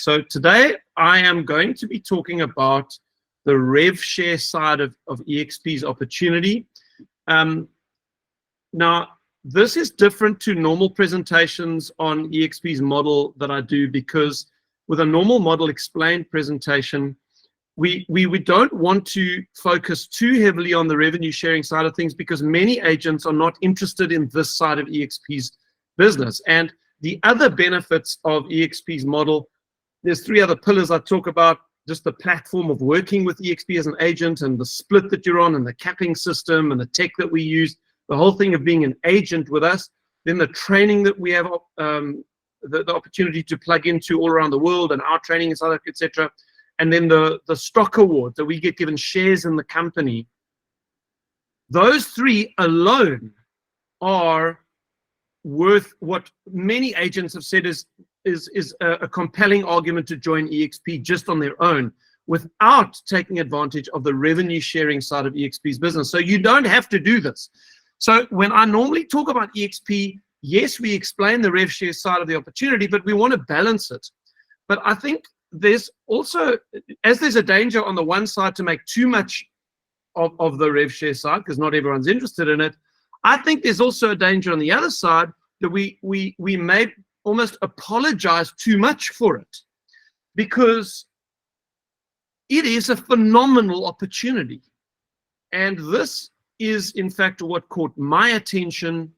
So today I am going to be talking about the rev share side of eXp's opportunity. Now, this is different to normal presentations on eXp's model that I do, because with a normal model explained presentation, we don't want to focus too heavily on the revenue sharing side of things, because many agents are not interested in this side of eXp's business. And the other benefits of eXp's model, there's three other pillars I talk about: just the platform of working with eXp as an agent, and the split that you're on, and the capping system, and the tech that we use, the whole thing of being an agent with us, then the training that we have, the opportunity to plug into all around the world, and our training in South Africa, etc. And then the stock award that we get given shares in the company. Those three alone are worth what many agents have said is a compelling argument to join eXp just on their own, without taking advantage of the revenue sharing side of eXp's business. So you don't have to do this. So when I normally talk about eXp, yes, we explain the rev share side of the opportunity, but we want to balance it. But I think there's also, as there's a danger on the one side to make too much of the rev share side, because not everyone's interested in it, I think there's also a danger on the other side that we may almost apologize too much for it, because it is a phenomenal opportunity. And this is, in fact, what caught my attention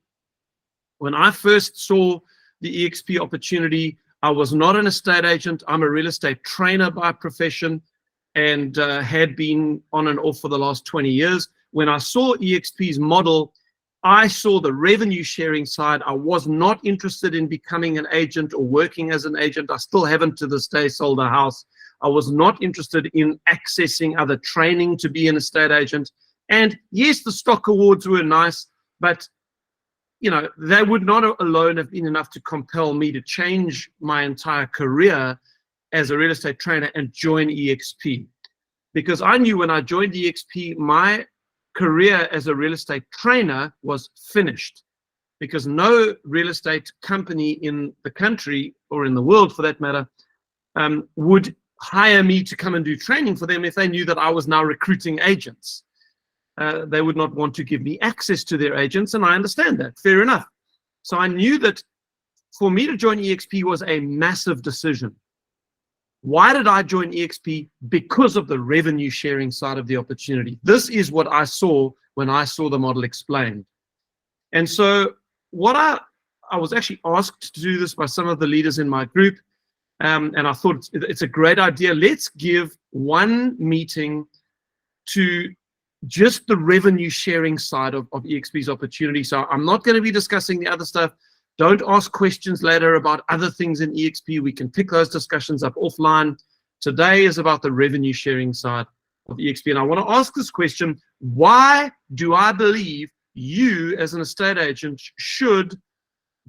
when I first saw the eXp opportunity. I was not an estate agent. I'm a real estate trainer by profession, and had been on and off for the last 20 years. When I saw eXp's model, I saw the revenue sharing side. I was not interested in becoming an agent or working as an agent. I still haven't to this day sold a house. I was not interested in accessing other training to be an estate agent. And yes, the stock awards were nice, but you know, they would not alone have been enough to compel me to change my entire career as a real estate trainer and join eXp. Because I knew when I joined eXp, my career as a real estate trainer was finished, because no real estate company in the country, or in the world for that matter, would hire me to come and do training for them if they knew that I was now recruiting agents. They would not want to give me access to their agents, and I understand that. Fair enough. So I knew that for me to join eXp was a massive decision. Why did I join eXp? Because of the revenue sharing side of the opportunity. This is what I saw when I saw the model explained. And so what I was actually asked to do this by some of the leaders in my group, and I thought it's a great idea. Let's give one meeting to just the revenue sharing side of eXp's opportunity. So I'm not going to be discussing the other stuff. Don't ask questions later about other things in eXp. We can pick those discussions up offline. Today is about the revenue sharing side of eXp. And I want to ask this question: why do I believe you as an estate agent should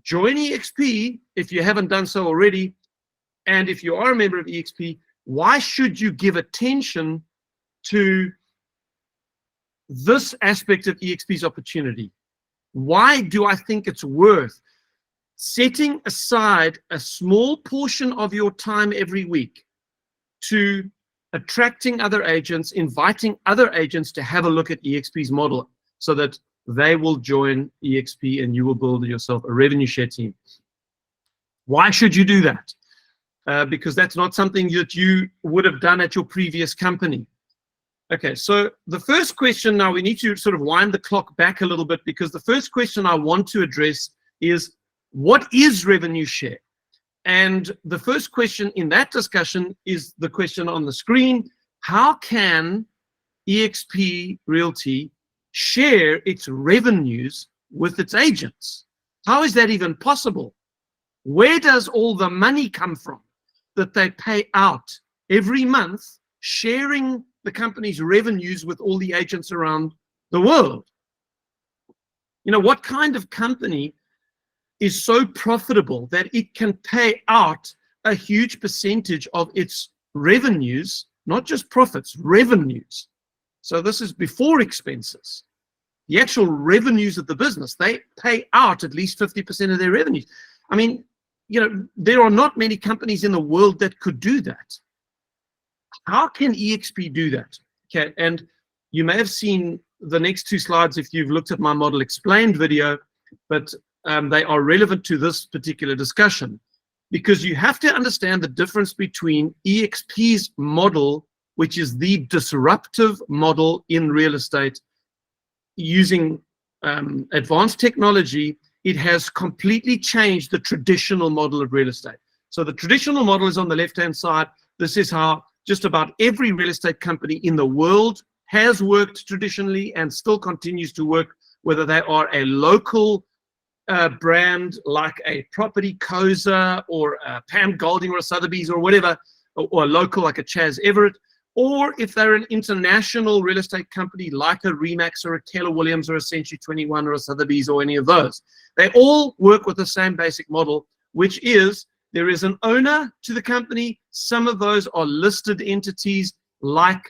join eXp if you haven't done so already? And if you are a member of eXp, why should you give attention to this aspect of eXp's opportunity? Why do I think it's worth setting aside a small portion of your time every week to attracting other agents, inviting other agents to have a look at eXp's model, so that they will join eXp and you will build yourself a revenue share team? Why should you do that? Because that's not something that you would have done at your previous company. Okay, so the first question, now we need to sort of wind the clock back a little bit, because the first question I want to address is, what is revenue share? And the first question in that discussion is the question on the screen: how can eXp Realty share its revenues with its agents? How is that even possible? Where does all the money come from that they pay out every month, sharing the company's revenues with all the agents around the world? You know, what kind of company is so profitable that it can pay out a huge percentage of its revenues, not just profits, revenues? So this is before expenses. The actual revenues of the business, they pay out at least 50% of their revenues. I mean, there are not many companies in the world that could do that. How can eXp do that? Okay, and you may have seen the next two slides if you've looked at my model explained video, but they are relevant to this particular discussion, because you have to understand the difference between eXp's model, which is the disruptive model in real estate, using advanced technology. It has completely changed the traditional model of real estate. So the traditional model is on the left-hand side. This is how just about every real estate company in the world has worked traditionally and still continues to work, whether they are a local brand like a Property Cosa or a Pam Golding or a Sotheby's or whatever, or a local like a Chaz Everett, or if they're an international real estate company like a Remax or a Keller Williams or a Century 21 or a Sotheby's or any of those. They all work with the same basic model, which is there is an owner to the company. Some of those are listed entities like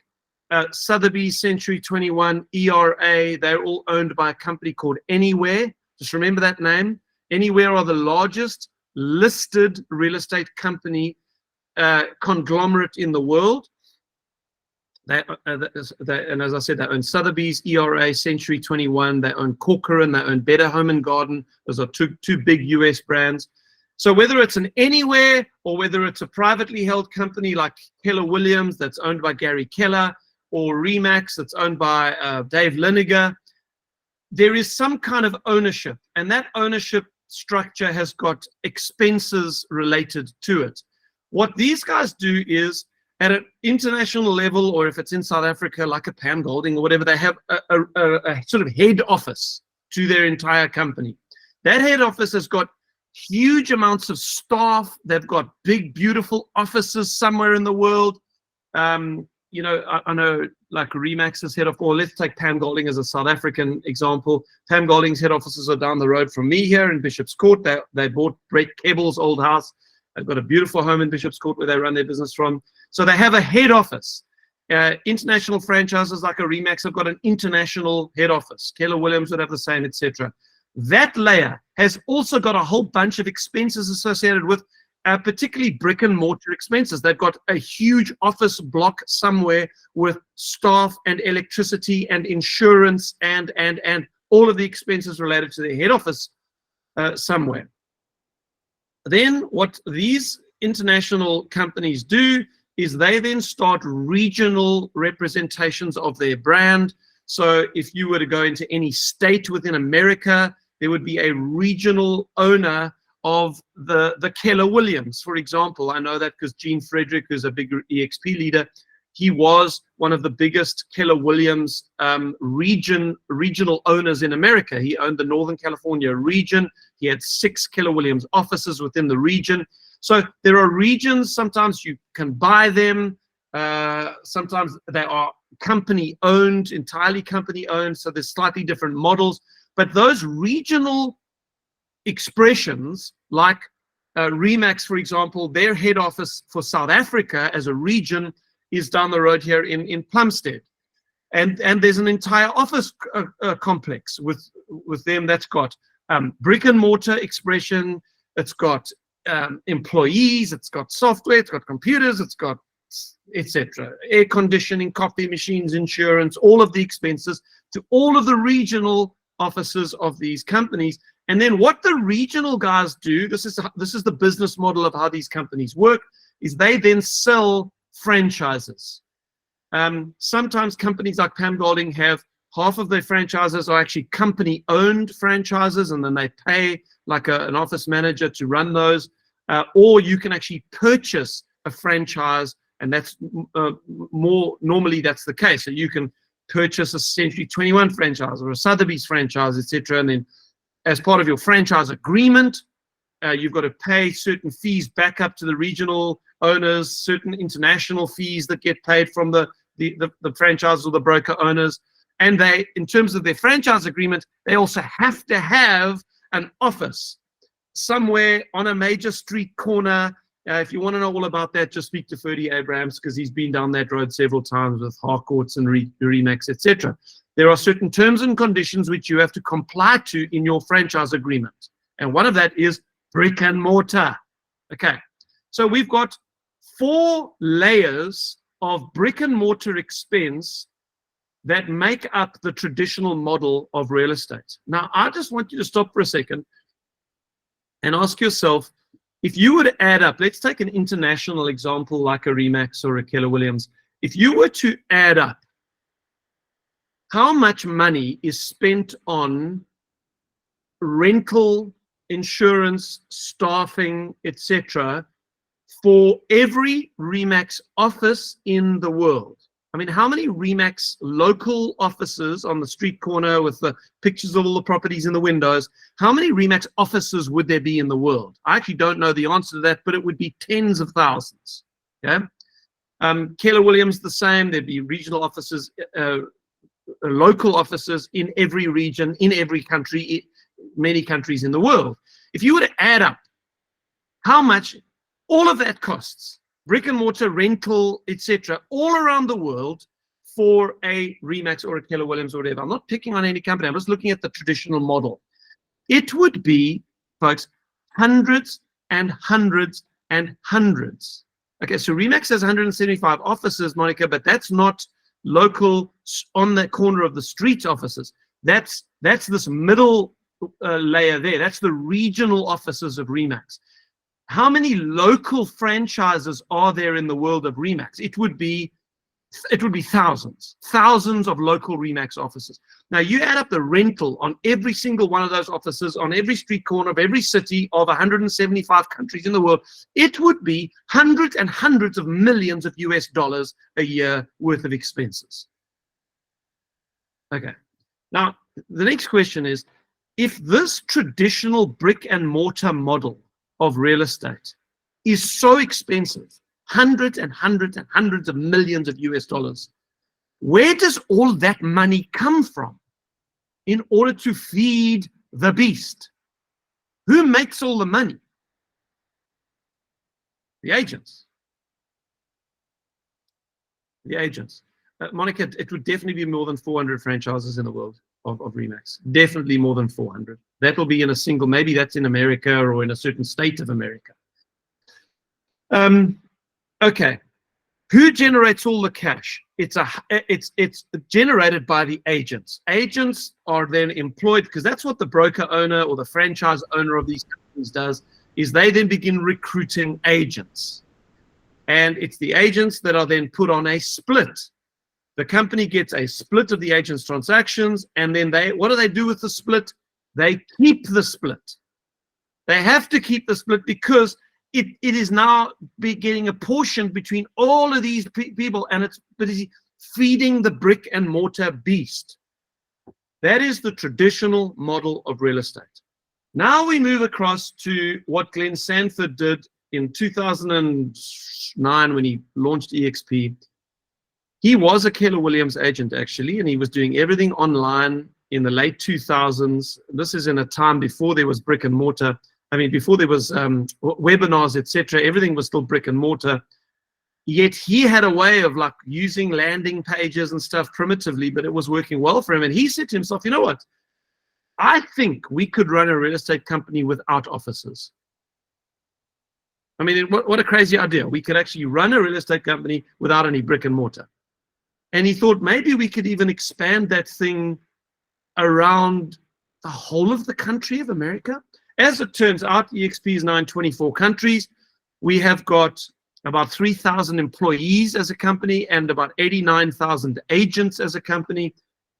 Sotheby's, Century 21, ERA. They're all owned by a company called Anywhere. Just remember that name. Anywhere are the largest listed real estate company conglomerate in the world. And as I said, they own Sotheby's, ERA, Century 21. They own Corcoran. They own Better Home and Garden. Those are two big US brands. So whether it's an Anywhere or whether it's a privately held company like Keller Williams that's owned by Gary Keller, or Remax that's owned by Dave Liniger, there is some kind of ownership, and that ownership structure has got expenses related to it. What these guys do is, at an international level, or if it's in South Africa, like a Pam Golding or whatever, they have a sort of head office to their entire company. That head office has got huge amounts of staff. They've got big, beautiful offices somewhere in the world. I know like Remax's head office, or let's take Pam Golding as a South African example. Pam Golding's head offices are down the road from me here in Bishop's Court. They bought Brett Kebble's old house. They've got a beautiful home in Bishop's Court where they run their business from. So they have a head office. International franchises like a Remax have got an international head office. Keller Williams would have the same, etc. That layer has also got a whole bunch of expenses associated with particularly brick and mortar expenses. They've got a huge office block somewhere with staff and electricity and insurance and all of the expenses related to their head office somewhere. Then what these international companies do is they then start regional representations of their brand. So if you were to go into any state within America, there would be a regional owner of the Keller Williams, for example. I know that because Gene Frederick, who's a big eXp leader, he was one of the biggest Keller Williams regional owners in America. He owned the Northern California region. He had 6 Keller Williams offices within the region. So there are regions, sometimes you can buy them. Sometimes they are company owned, entirely company owned. So there's slightly different models. But those regional expressions, like Remax, for example, their head office for South Africa as a region is down the road here in Plumstead. And there's an entire office complex with them that's got brick and mortar expression, it's got employees, it's got software, it's got computers, it's got etc. Air conditioning, coffee machines, insurance, all of the expenses to all of the regional offices of these companies. And then what the regional guys do, this is the business model of how these companies work, is they then sell franchises. Sometimes companies like Pam Golding have half of their franchises are actually company-owned franchises, and then they pay like an office manager to run those. Or you can actually purchase a franchise, and that's more normally that's the case. So you can purchase a Century 21 franchise or a Sotheby's franchise, etc. And then as part of your franchise agreement, you've got to pay certain fees back up to the regional owners, certain international fees that get paid from the franchise or the broker owners. And they, in terms of their franchise agreement, they also have to have an office somewhere on a major street corner. If you want to know all about that, just speak to Ferdy Abrams, because he's been down that road several times with Harcourts and Remax, etc. There are certain terms and conditions which you have to comply to in your franchise agreement. And one of that is brick and mortar. Okay, so we've got 4 layers of brick and mortar expense that make up the traditional model of real estate. Now, I just want you to stop for a second and ask yourself, if you were to add up, let's take an international example like a Remax or a Keller Williams. If you were to add up how much money is spent on rental, insurance, staffing, etc., for every Remax office in the world. I mean, how many Remax local offices on the street corner with the pictures of all the properties in the windows, how many Remax offices would there be in the world? I actually don't know the answer to that, but it would be tens of thousands. Yeah. Keller Williams, the same. There'd be regional offices, local offices in every region, in every country, many countries in the world. If you were to add up how much all of that costs, brick and mortar, rental, etc., all around the world for a Remax or a Keller Williams or whatever. I'm not picking on any company. I'm just looking at the traditional model. It would be, folks, hundreds and hundreds and hundreds. Okay, so Remax has 175 offices, Monica, but that's not local on the corner of the street offices. That's this middle layer there. That's the regional offices of Remax. How many local franchises are there in the world of Remax? It would be thousands of local Remax offices. Now you add up the rental on every single one of those offices on every street corner of every city of 175 countries in the world, it would be hundreds and hundreds of millions of US dollars a year worth of expenses. Okay. Now the next question is, if this traditional brick and mortar model of real estate is so expensive, hundreds and hundreds and hundreds of millions of US dollars, where does all that money come from in order to feed the beast? Who makes all the money? The agents. The agents. Monica, it would definitely be more than 400 franchises in the world of Remax. Definitely more than 400. That will be in a single, maybe that's in America or in a certain state of America. Okay. Who generates all the cash? It's generated by the agents. Agents are then employed, because that's what the broker owner or the franchise owner of these companies does, is they then begin recruiting agents. And it's the agents that are then put on a split. The company gets a split of the agent's transactions, and then what do they do with the split? They keep the split. They have to keep the split because it is now getting apportioned between all of these people, and it's busy feeding the brick and mortar beast. That is the traditional model of real estate. Now we move across to what Glenn Sanford did in 2009 when he launched eXp. He was a Keller Williams agent, actually, and he was doing everything online in the late 2000s. This is in a time before there was brick and mortar. I mean, before there was webinars, etc. Everything was still brick and mortar. Yet he had a way of like using landing pages and stuff primitively, but it was working well for him. And he said to himself, you know what? I think we could run a real estate company without offices. I mean, what a crazy idea. We could actually run a real estate company without any brick and mortar. And he thought maybe we could even expand that thing around the whole of the country of America. As it turns out, eXp is now in 24 countries. We have got about 3,000 employees as a company and about 89,000 agents as a company.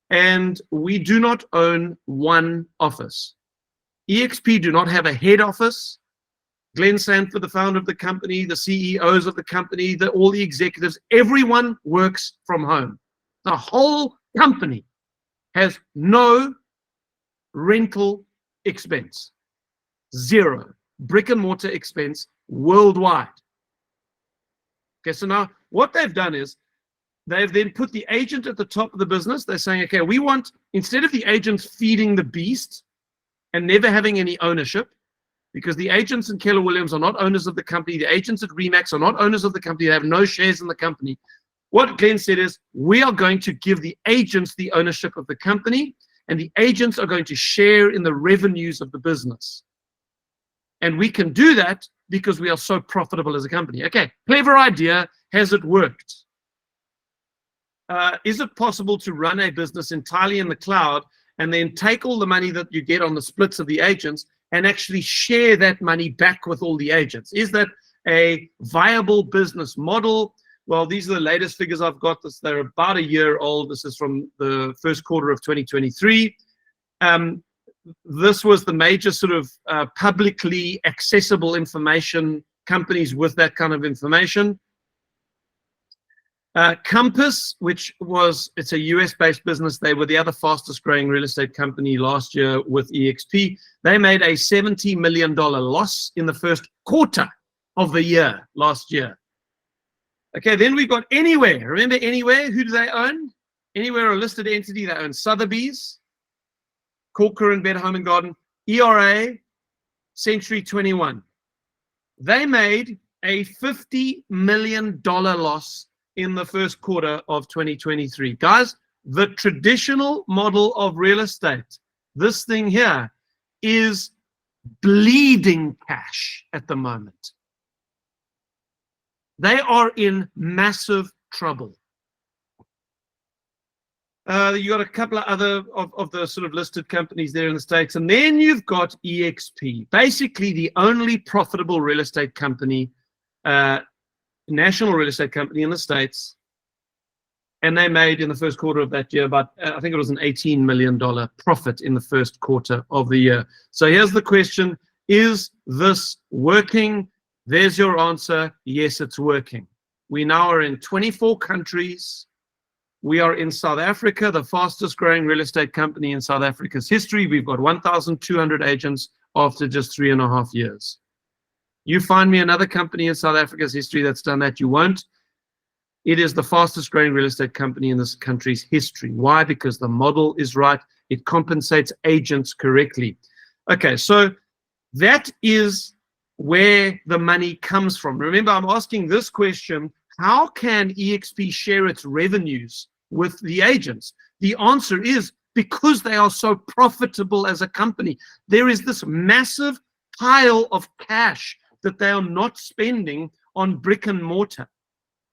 And we do not own one office. eXp do not have a head office. Glenn Sanford, the founder of the company, the CEOs of the company, all the executives, everyone works from home. The whole company has no rental expense. Zero brick and mortar expense worldwide. Okay, so now what they've done is they've then put the agent at the top of the business. They're saying, okay, we want, instead of the agents feeding the beast and never having any ownership, because the agents in Keller Williams are not owners of the company. The agents at Remax are not owners of the company. They have no shares in the company. What Glenn said is, we are going to give the agents the ownership of the company, and the agents are going to share in the revenues of the business. And we can do that because we are so profitable as a company. Okay, clever idea. Has it worked? Is it possible to run a business entirely in the cloud and then take all the money that you get on the splits of the agents and actually share that money back with all the agents? Is that a viable business model? Well, these are the latest figures I've got. They're about a year old. This is from the first quarter of 2023. This was the major sort of publicly accessible information, companies with that kind of information. Compass, it's a US-based business. They were the other fastest growing real estate company last year with eXp. They made a $70 million loss in the first quarter of the year last year. Okay, then we've got Anywhere. Remember Anywhere? Who do they own? Anywhere, a listed entity. They own Sotheby's, Corker and Better Home and Garden, ERA, Century 21. They made a $50 million loss in the first quarter of 2023. Guys, the traditional model of real estate, this thing here, is bleeding cash at the moment. They are in massive trouble. You got a couple of other of the sort of listed companies there in the States, and then you've got eXp, basically the only profitable real estate company, national real estate company in the States, and they made in the first quarter of that year about, I think it was an $18 million profit in the first quarter of the year. So here's the question: is this working? There's your answer. Yes, it's working. We now are in 24 countries. We are in South Africa, the fastest growing real estate company in South Africa's history. We've got 1,200 agents after just 3.5 years. You find me another company in South Africa's history that's done that, you won't. It is the fastest growing real estate company in this country's history. Why? Because the model is right. It compensates agents correctly. Okay, so that is where the money comes from. Remember, I'm asking this question: how can eXp share its revenues with the agents? The answer is because they are so profitable as a company. There is this massive pile of cash that they are not spending on brick and mortar,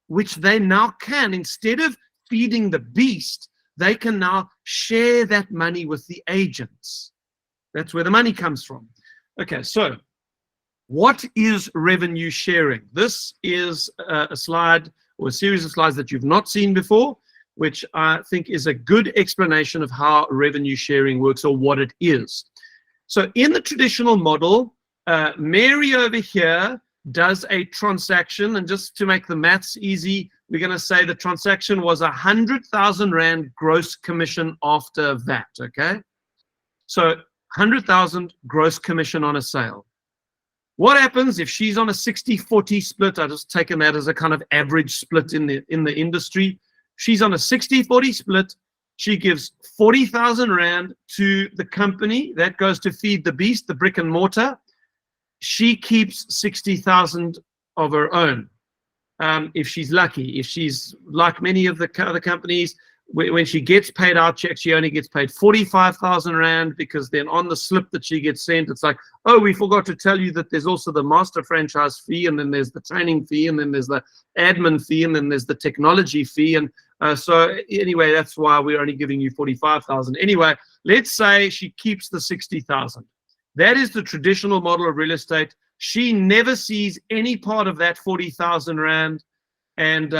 which they now can, instead of feeding the beast, they can now share that money with the agents. That's where the money comes from. Okay, so what is revenue sharing? This is a slide or a series of slides that you've not seen before, which I think is a good explanation of how revenue sharing works, or what it is. So in the traditional model, Mary over here does a transaction, and just to make the maths easy, we're going to say the transaction was 100,000 Rand gross commission after VAT, okay? So 100,000 gross commission on a sale. What happens if she's on a 60-40 split? I've just taken that as a kind of average split in the industry. She's on a 60-40 split. She gives 40,000 Rand to the company. That goes to feed the beast, the brick and mortar. She keeps 60,000 of her own, if she's lucky. If she's like many of the other companies, when she gets paid out checks, she only gets paid 45,000 Rand, because then on the slip that she gets sent, it's like, oh, we forgot to tell you that there's also the master franchise fee, and then there's the training fee, and then there's the admin fee, and then there's the technology fee. And so anyway, that's why we're only giving you 45,000. Anyway, let's say she keeps the 60,000. That is the traditional model of real estate. She never sees any part of that 40,000 Rand, and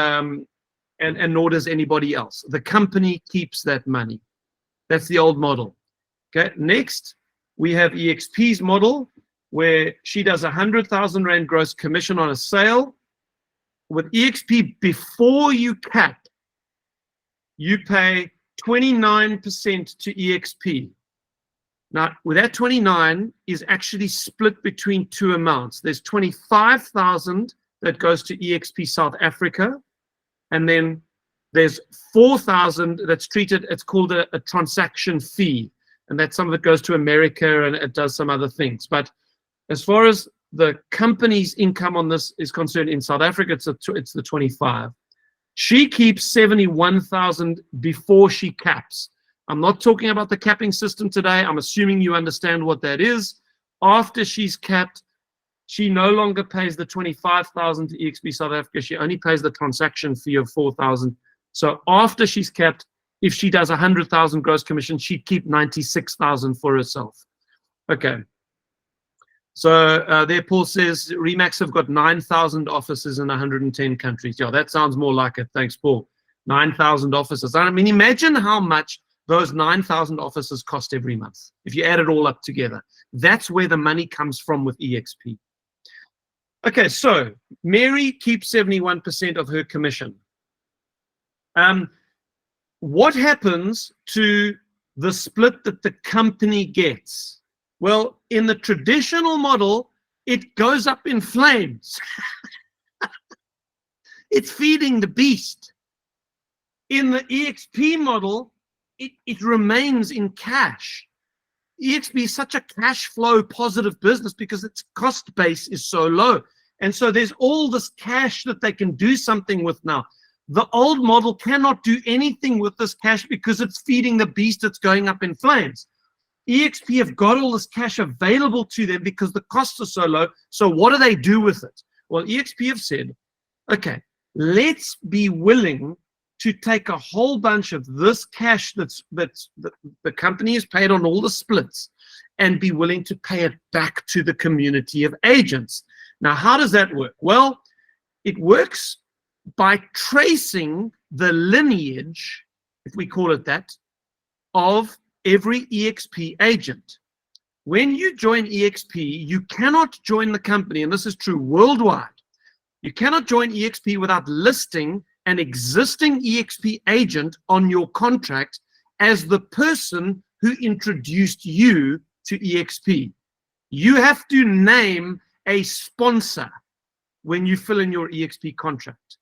nor does anybody else. The company keeps that money. That's the old model. Okay, next we have eXp's model, where she does 100,000 Rand gross commission on a sale. With eXp, before you cap, you pay 29% to eXp. Now, with that 29 is actually split between two amounts. There's 25,000 that goes to eXp South Africa, and then there's 4,000 that's treated, it's called a transaction fee, and that some of it goes to America and it does some other things. But as far as the company's income on this is concerned, in South Africa, it's the 25. She keeps 71,000 before she caps. I'm not talking about the capping system today. I'm assuming you understand what that is. After she's capped, she no longer pays the 25,000 to eXp South Africa. She only pays the transaction fee of 4,000. So after she's capped, if she does 100,000 gross commission, she'd keep 96,000 for herself. Okay. So there, Paul says, Remax have got 9,000 offices in 110 countries. Yeah, that sounds more like it. Thanks, Paul. 9,000 offices. I mean, imagine how much those 9,000 offices cost every month if you add it all up together. That's where the money comes from with eXp. Okay, so Mary keeps 71% of her commission. What happens to the split that the company gets? Well, in the traditional model, it goes up in flames. It's feeding the beast. In the eXp model, it remains in cash. eXp is such a cash flow positive business because its cost base is so low. And so there's all this cash that they can do something with now. The old model cannot do anything with this cash because it's feeding the beast that's going up in flames. eXp have got all this cash available to them because the costs are so low. So what do they do with it? Well, eXp have said, okay, let's be willing to take a whole bunch of this cash that's the company has paid on all the splits and be willing to pay it back to the community of agents. Now, how does that work? Well, it works by tracing the lineage, if we call it that, of every eXp agent. When you join eXp, you cannot join the company, and this is true worldwide. You cannot join eXp without listing an existing eXp agent on your contract as the person who introduced you to eXp. You have to name a sponsor when you fill in your eXp contract.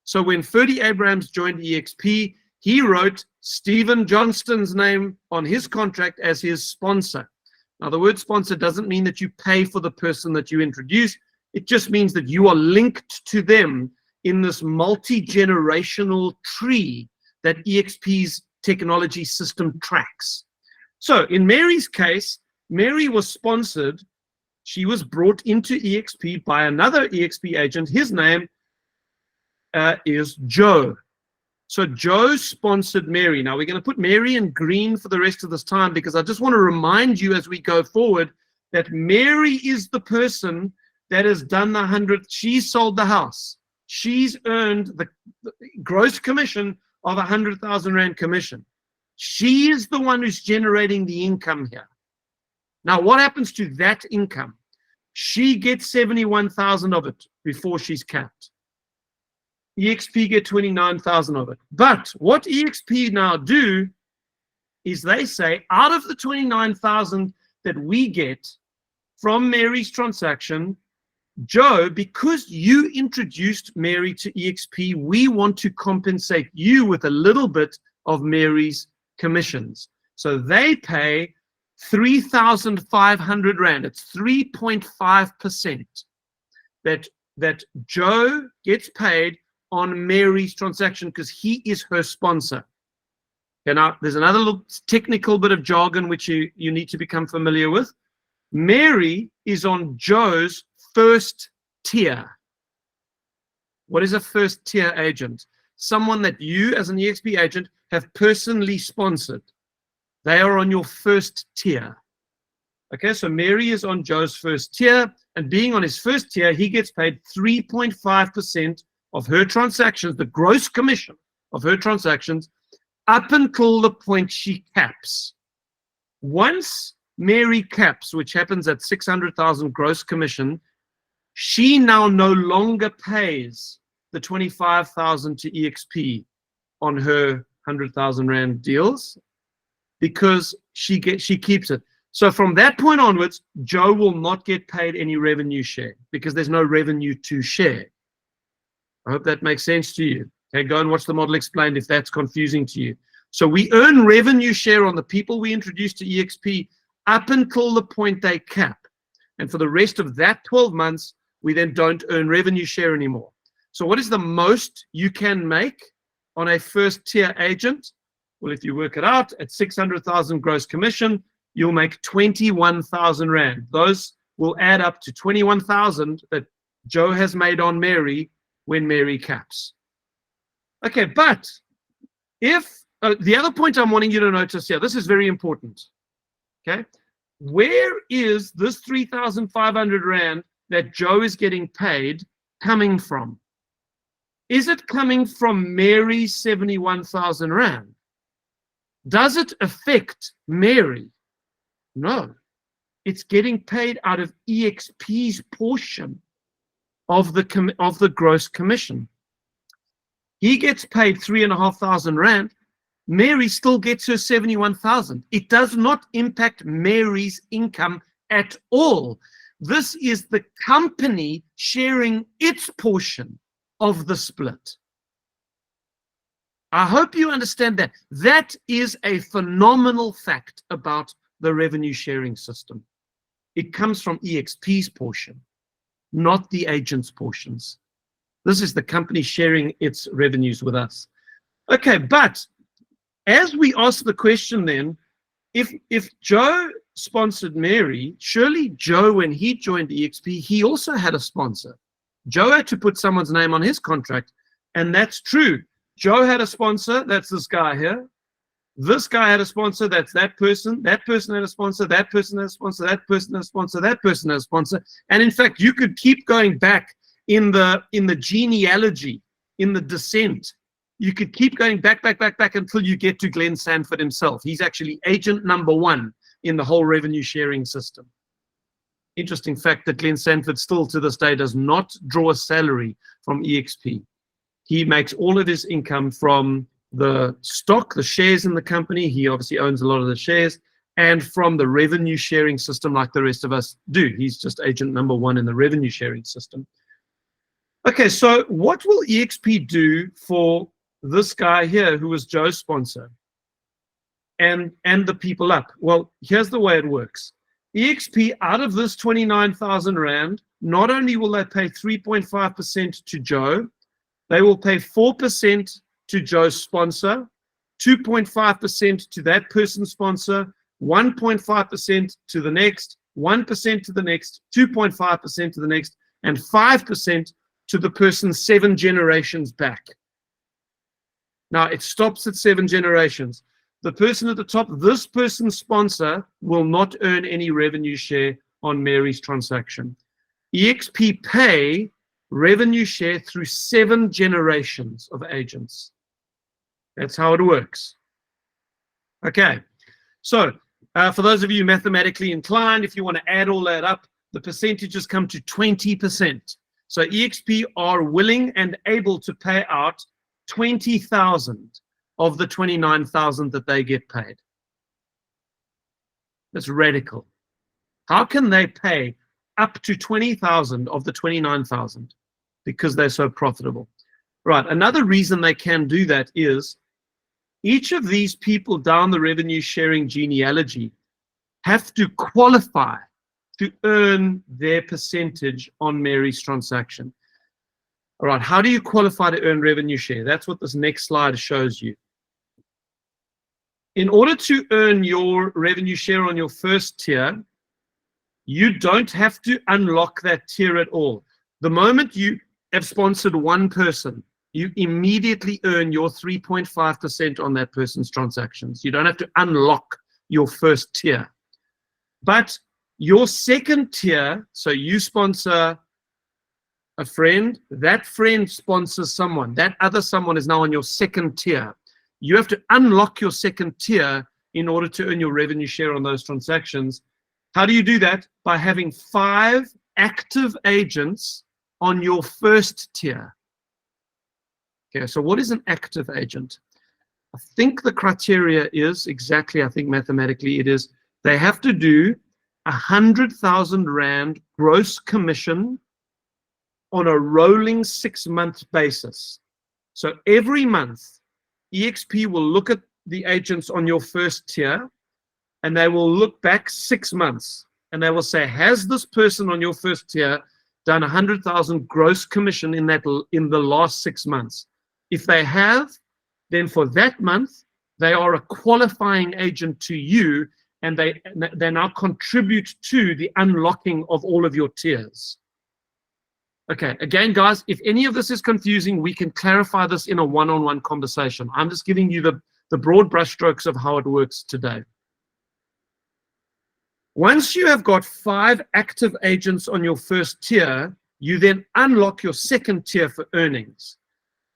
So when Ferdy Abrahams joined eXp, he wrote Stephen Johnston's name on his contract as his sponsor. Now, the word sponsor doesn't mean that you pay for the person that you introduce. It just means that you are linked to them in this multi-generational tree that eXp's technology system tracks. So in Mary's case, Mary was sponsored. She was brought into eXp by another eXp agent. His name is Joe. So Joe sponsored Mary. Now we're going to put Mary in green for the rest of this time because I just want to remind you as we go forward that Mary is the person that has done the 100. She sold the house. She's earned the gross commission of 100,000 Rand commission. She is the one who's generating the income here. Now, what happens to that income? She gets 71,000 of it before she's capped. eXp get 29,000 of it. But what eXp now do is they say, out of the 29,000 that we get from Mary's transaction, Joe, because you introduced Mary to eXp, we want to compensate you with a little bit of Mary's commissions. So they pay 3,500 Rand. It's 3.5% that Joe gets paid on Mary's transaction because he is her sponsor. Okay, now, there's another little technical bit of jargon which you need to become familiar with. Mary is on Joe's first tier. What is a first tier agent? Someone that you as an eXp agent have personally sponsored. They are on your first tier. Okay, so Mary is on Joe's first tier, and being on his first tier, he gets paid 3.5% of her transactions, the gross commission of her transactions, up until the point she caps. Once Mary caps, which happens at 600,000 gross commission, she now no longer pays the 25,000 to eXp on her 100,000 Rand deals because she keeps it. So from that point onwards, Joe will not get paid any revenue share because there's no revenue to share. I hope that makes sense to you. Okay, go and watch the model explained if that's confusing to you. So we earn revenue share on the people we introduce to eXp up until the point they cap. And for the rest of that 12 months, we then don't earn revenue share anymore. So what is the most you can make on a first tier agent? Well, if you work it out at 600,000 gross commission, you'll make 21,000 Rand. Those will add up to 21,000 that Joe has made on Mary when Mary caps. Okay, but if the other point I'm wanting you to notice here, this is very important. Okay, where is this 3,500 Rand that Joe is getting paid coming from? Is it coming from Mary's 71,000 Rand? Does it affect Mary? No. It's getting paid out of eXp's portion of the gross commission. He gets paid 3,500 Rand. Mary still gets her 71,000. It does not impact Mary's income at all. This is the company sharing its portion of the split. I hope you understand that. That is a phenomenal fact about the revenue sharing system. It comes from eXp's portion, not the agent's portions. This is the company sharing its revenues with us. Okay, but as we ask the question then, if Joe sponsored Mary, surely Joe, when he joined eXp, he also had a sponsor. Joe had to put someone's name on his contract, and that's true. Joe had a sponsor, that's this guy here. This guy had a sponsor, that's that person had a sponsor, that person had a sponsor, that person had a sponsor, that person had a sponsor. And in fact, you could keep going back in the genealogy, in the descent. You could keep going back until you get to Glenn Sanford himself. He's actually agent number 1 in the whole revenue sharing system. Interesting fact that Glenn Sanford still to this day does not draw a salary from eXp. He makes all of his income from the stock, the shares in the company. He obviously owns a lot of the shares, and from the revenue sharing system like the rest of us do. He's just agent number 1 in the revenue sharing system. Okay, so what will eXp do for this guy here who was Joe's sponsor and the people up? Well, here's the way it works. eXp, out of this 29,000 Rand, not only will they pay 3.5% to Joe, they will pay 4% to Joe's sponsor, 2.5% to that person's sponsor, 1.5% to the next, 1% to the next, 2.5% to the next, and 5% to the person 7 generations back. Now, it stops at 7 generations. The person at the top, this person's sponsor, will not earn any revenue share on Mary's transaction. eXp pay revenue share through 7 generations of agents. That's how it works. Okay, so for those of you mathematically inclined, if you want to add all that up, the percentages come to 20%. So eXp are willing and able to pay out 20,000 of the 29,000 that they get paid. That's radical. How can they pay up to 20,000 of the 29,000? Because they're so profitable. Right, another reason they can do that is each of these people down the revenue sharing genealogy have to qualify to earn their percentage on Mary's transaction. All right, how do you qualify to earn revenue share? That's what this next slide shows you. In order to earn your revenue share on your first tier, you don't have to unlock that tier at all. The moment you have sponsored one person, you immediately earn your 3.5% on that person's transactions. You don't have to unlock your first tier. But your second tier, so you sponsor a friend, that friend sponsors someone, that other someone is now on your second tier. You have to unlock your second tier in order to earn your revenue share on those transactions. How do you do that? By having 5 active agents on your first tier. Okay, so what is an active agent? I think the criteria is exactly, I think mathematically it is, they have to do 100,000 Rand gross commission on a rolling 6-month basis. So every month, eXp will look at the agents on your first tier and they will look back 6 months and they will say, has this person on your first tier done 100,000 gross commission in the last 6 months? If they have, then for that month, they are a qualifying agent to you and they now contribute to the unlocking of all of your tiers. Okay, again, guys, if any of this is confusing, we can clarify this in a one-on-one conversation. I'm just giving you the broad brushstrokes of how it works today. Once you have got 5 active agents on your first tier, you then unlock your second tier for earnings.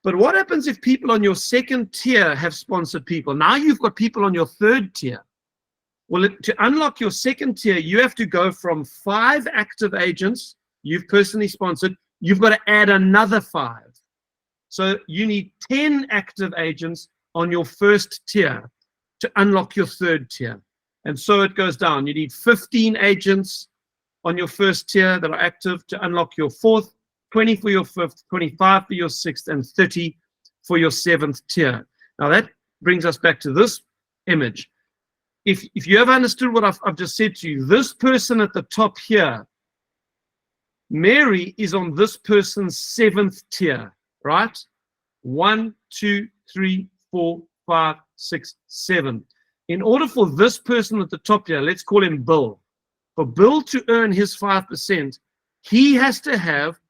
But what happens if people on your second tier have sponsored people? Now you've got people on your third tier. Well, to unlock your second tier, you have to go from 5 active agents you've personally sponsored. You've got to add another 5. So you need 10 active agents on your first tier to unlock your third tier. And so it goes down. You need 15 agents on your first tier that are active to unlock your fourth, 20 for your fifth, 25 for your sixth, and 30 for your seventh tier. Now that brings us back to this image. If you have understood what I've just said to you, this person at the top here, Mary, is on this person's 7th tier, right? 1, 2, 3, 4, 5, 6, 7. In order for this person at the top here, let's call him Bill. For Bill to earn his 5%, he has to have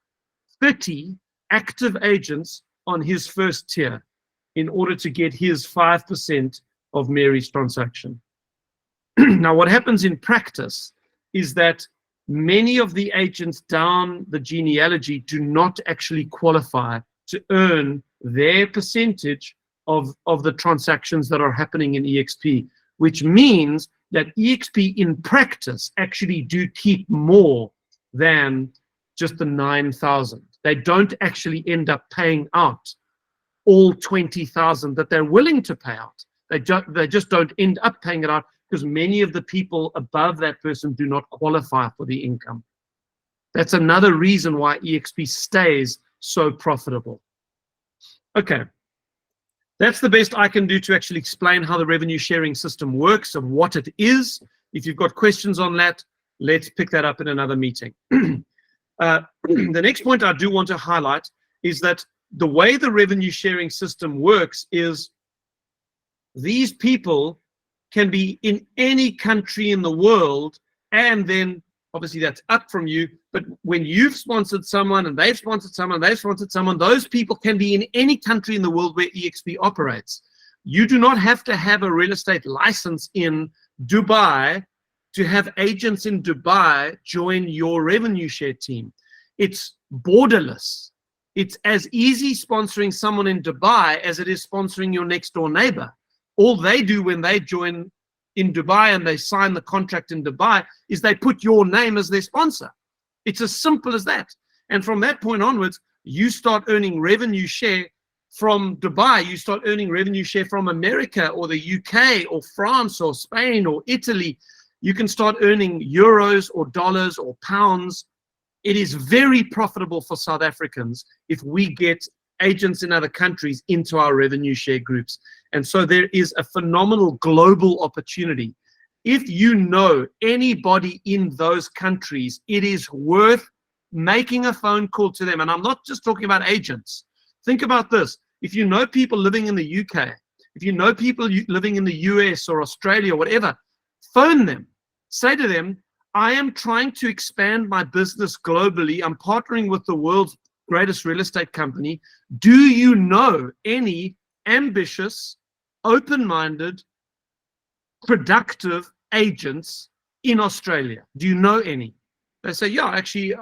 30 active agents on his first tier in order to get his 5% of Mary's transaction. Now, what happens in practice is that many of the agents down the genealogy do not actually qualify to earn their percentage of the transactions that are happening in eXp, which means that eXp in practice actually do keep more than just the 9,000. They don't actually end up paying out all 20,000 that they're willing to pay out. They just don't end up paying it out because many of the people above that person do not qualify for the income. That's another reason why eXp stays so profitable. Okay. That's the best I can do to actually explain how the revenue sharing system works and what it is. If you've got questions on that, let's pick that up in another meeting. The next point I do want to highlight is that the way the revenue sharing system works is these people can be in any country in the world, and then obviously that's up from you, but when you've sponsored someone and they've sponsored someone, they've sponsored someone, those people can be in any country in the world where eXp operates. You do not have to have a real estate license in Dubai to have agents in Dubai join your revenue share team. It's borderless. It's as easy sponsoring someone in Dubai as it is sponsoring your next door neighbor. All they do when they join in Dubai and they sign the contract in Dubai is they put your name as their sponsor. It's as simple as that. And from that point onwards, you start earning revenue share from Dubai. You start earning revenue share from America or the UK or France or Spain or Italy. You can start earning euros or dollars or pounds. It is very profitable for South Africans if we get agents in other countries into our revenue share groups. And so there is a phenomenal global opportunity. If you know anybody in those countries, it is worth making a phone call to them. And I'm not just talking about agents. Think about this. If you know people living in the UK, if you know people living in the US or Australia or whatever, phone them. Say to them, I am trying to expand my business globally. I'm partnering with the world's greatest real estate company. Do you know any ambitious, open-minded, productive agents in Australia? Do you know any? They say, yeah, actually,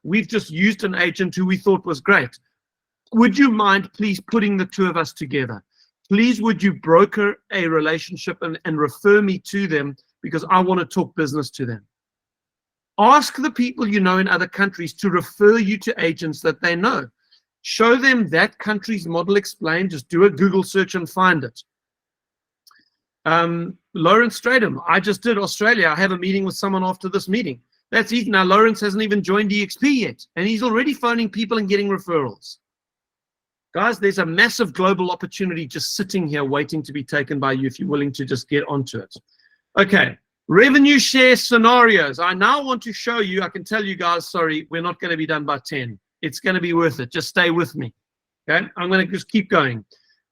we've just used an agent who we thought was great. Would you mind please putting the two of us together? Please, would you broker a relationship and refer me to them because I want to talk business to them? Ask the people you know in other countries to refer you to agents that they know. Show them that country's model explained. Just do a Google search and find it. Lawrence Stradham, I just did Australia. I have a meeting with someone after this meeting. That's easy. Now, Lawrence hasn't even joined eXp yet, and he's already phoning people and getting referrals. Guys, there's a massive global opportunity just sitting here waiting to be taken by you if you're willing to just get onto it. Okay, revenue share scenarios. I now want to show you, I can tell you guys, sorry, we're not going to be done by 10. It's going to be worth it. Just stay with me. Okay, I'm going to just keep going.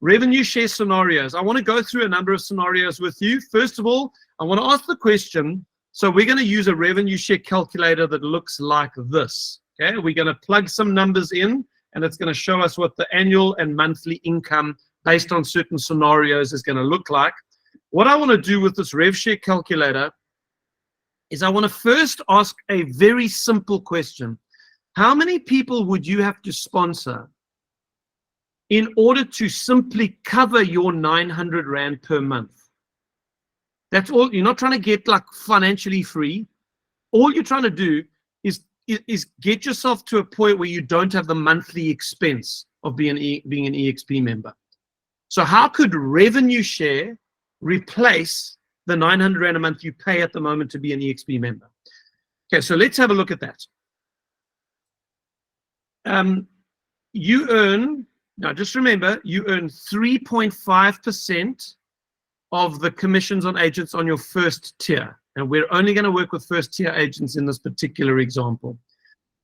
revenue share scenarios. I want to go through a number of scenarios with you. First of all, I want to ask the question. So we're going to use a revenue share calculator that looks like this. Okay, we're going to plug some numbers in, and it's going to show us what the annual and monthly income based on certain scenarios is going to look like. What I want to do with this rev share calculator is I want to first ask a very simple question. How many people would you have to sponsor in order to simply cover your 900 Rand per month? That's all. You're not trying to get like financially free. All you're trying to do is get yourself to a point where you don't have the monthly expense of being an eXp member. So how could revenue share replace the 900 Rand a month you pay at the moment to be an eXp member? Okay, so let's have a look at that. You earn, now just remember, you earn 3.5% of the commissions on agents on your first tier. And we're only going to work with first tier agents in this particular example.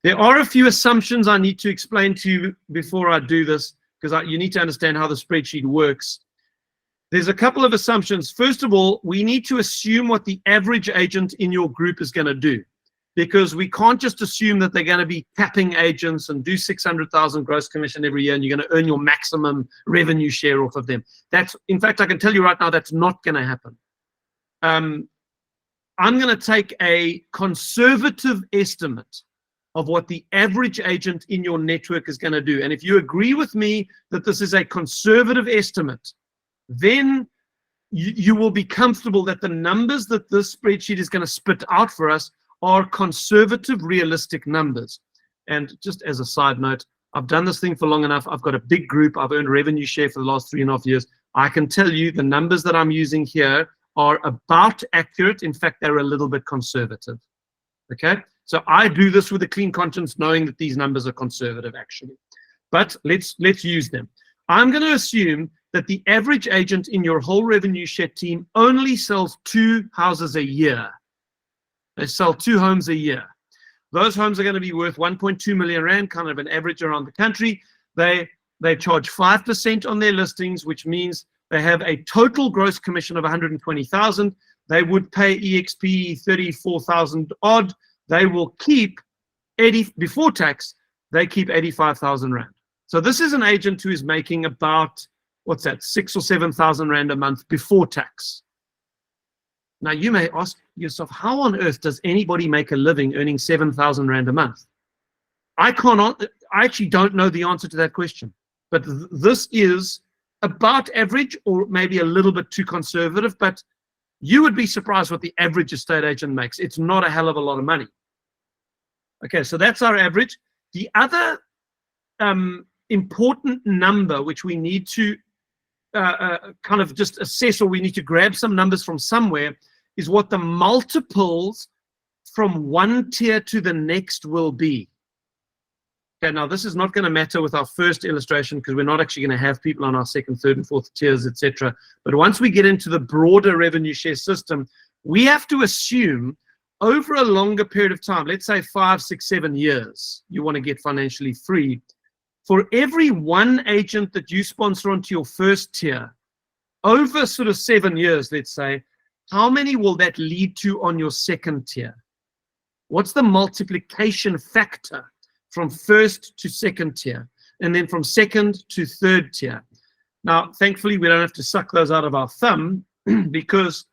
There are a few assumptions I need to explain to you before I do this, because you need to understand how the spreadsheet works. There's a couple of assumptions. First of all, we need to assume what the average agent in your group is going to do, because we can't just assume that they're going to be capping agents and do 600,000 gross commission every year and you're going to earn your maximum revenue share off of them. That's, in fact, I can tell you right now, that's not going to happen. I'm going to take a conservative estimate of what the average agent in your network is going to do. And if you agree with me that this is a conservative estimate, then you will be comfortable that the numbers that this spreadsheet is going to spit out for us are conservative, realistic numbers. And just as a side note, I've done this thing for long enough. I've got a big group. I've earned revenue share for the last 3.5 years. I can tell you the numbers that I'm using here are about accurate. In fact, they're a little bit conservative. Okay? So I do this with a clean conscience, knowing that these numbers are conservative, actually. But let's use them. I'm going to assume that the average agent in your whole revenue share team only sells 2 houses a year. They sell 2 homes a year. Those homes are going to be worth 1.2 million Rand, kind of an average around the country. They charge 5% on their listings, which means they have a total gross commission of 120,000. They would pay eXp 34,000 odd. They will keep 80 before tax. They keep 85,000 Rand. So this is an agent who is making about, what's that, 6,000 or 7,000 Rand a month before tax. Now you may ask yourself, how on earth does anybody make a living earning 7,000 Rand a month? I actually don't know the answer to that question, but this is about average, or maybe a little bit too conservative, but you would be surprised what the average estate agent makes. It's not a hell of a lot of money. Okay, so that's our average. The other important number which we need to kind of just assess, or we need to grab some numbers from somewhere, is what the multiples from one tier to the next will be. Okay, now this is not going to matter with our first illustration because we're not actually going to have people on our second, third, and fourth tiers, etc. But once we get into the broader revenue share system, we have to assume over a longer period of time, let's say 5, 6, 7 years, you want to get financially free. For every one agent that you sponsor onto your first tier, over sort of 7 years, let's say, how many will that lead to on your second tier? What's the multiplication factor from first to second tier, and then from second to third tier? Now, thankfully, we don't have to suck those out of our thumb because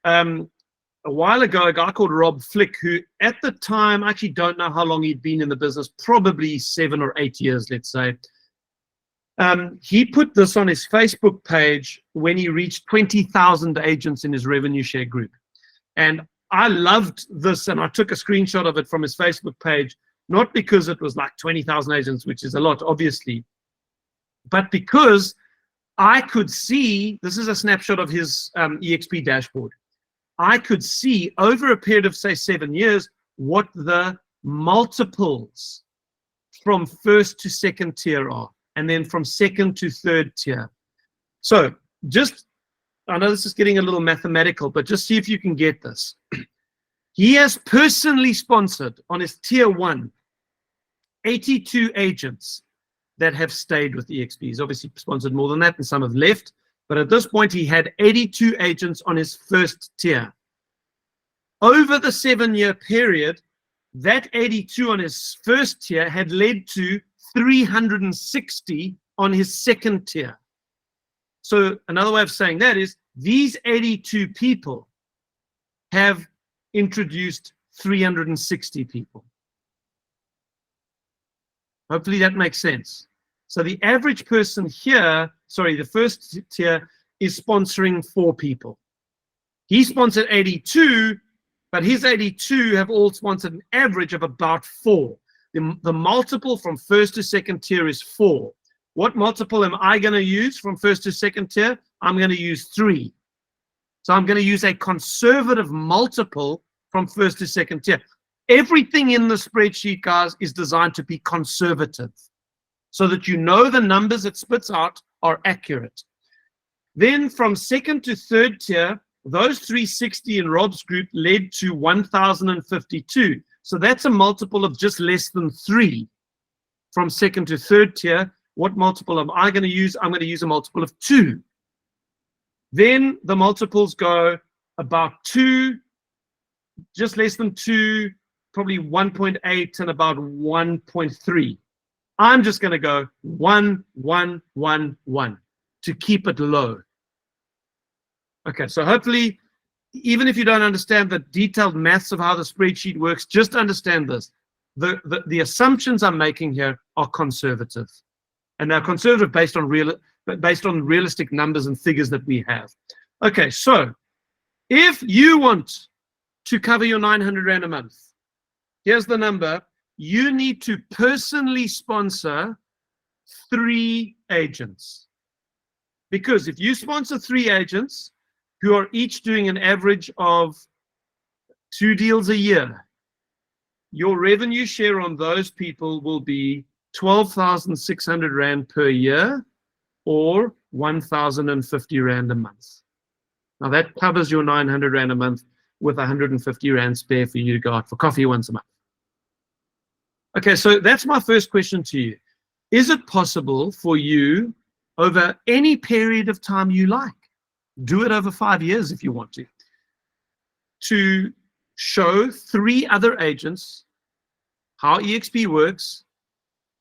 a while ago, a guy called Rob Flick, who at the time, I actually don't know how long he'd been in the business, probably 7 or 8 years, let's say. He put this on his Facebook page when he reached 20,000 agents in his revenue share group. And I loved this, and I took a screenshot of it from his Facebook page, not because it was like 20,000 agents, which is a lot, obviously, but because I could see, this is a snapshot of his eXp dashboard. I could see over a period of, say, 7 years, what the multiples from first to second tier are, and then from second to third tier. So just, I know this is getting a little mathematical, but just see if you can get this. He has personally sponsored on his tier 1, 82 agents. that have stayed with eXp. He's obviously sponsored more than that, and some have left. But at this point, he had 82 agents on his first tier. Over the 7-year period, that 82 on his first tier had led to 360 on his second tier. So another way of saying that is these 82 people have introduced 360 people. Hopefully that makes sense. So the average person here, sorry, the first tier is sponsoring 4 people. He sponsored 82, but his 82 have all sponsored an average of about 4. The multiple from first to second tier is 4. What multiple am I going to use from first to second tier? I'm going to use 3. So I'm going to use a conservative multiple from first to second tier. Everything in the spreadsheet, guys, is designed to be conservative so that you know the numbers it spits out are accurate. Then from second to third tier, those 360 in Rob's group led to 1,052. So that's a multiple of just less than 3 from second to third tier. What multiple am I going to use? I'm going to use a multiple of 2. Then the multiples go about 2, just less than 2, probably 1.8, and about 1.3. I'm just going to go 1, 1, 1, 1 to keep it low. Okay, so hopefully, even if you don't understand the detailed maths of how the spreadsheet works, just understand this. The assumptions I'm making here are conservative. And they're conservative based on realistic numbers and figures that we have. Okay, so if you want to cover your 900 Rand a month, here's the number. You need to personally sponsor 3 agents. Because if you sponsor 3 agents who are each doing an average of 2 deals a year, your revenue share on those people will be 12,600 Rand per year or 1,050 Rand a month. Now that covers your 900 Rand a month with 150 Rand spare for you to go out for coffee once a month. Okay, so that's my first question to you. Is it possible for you over any period of time you like, do it over 5 years if you want to show 3 other agents how eXp works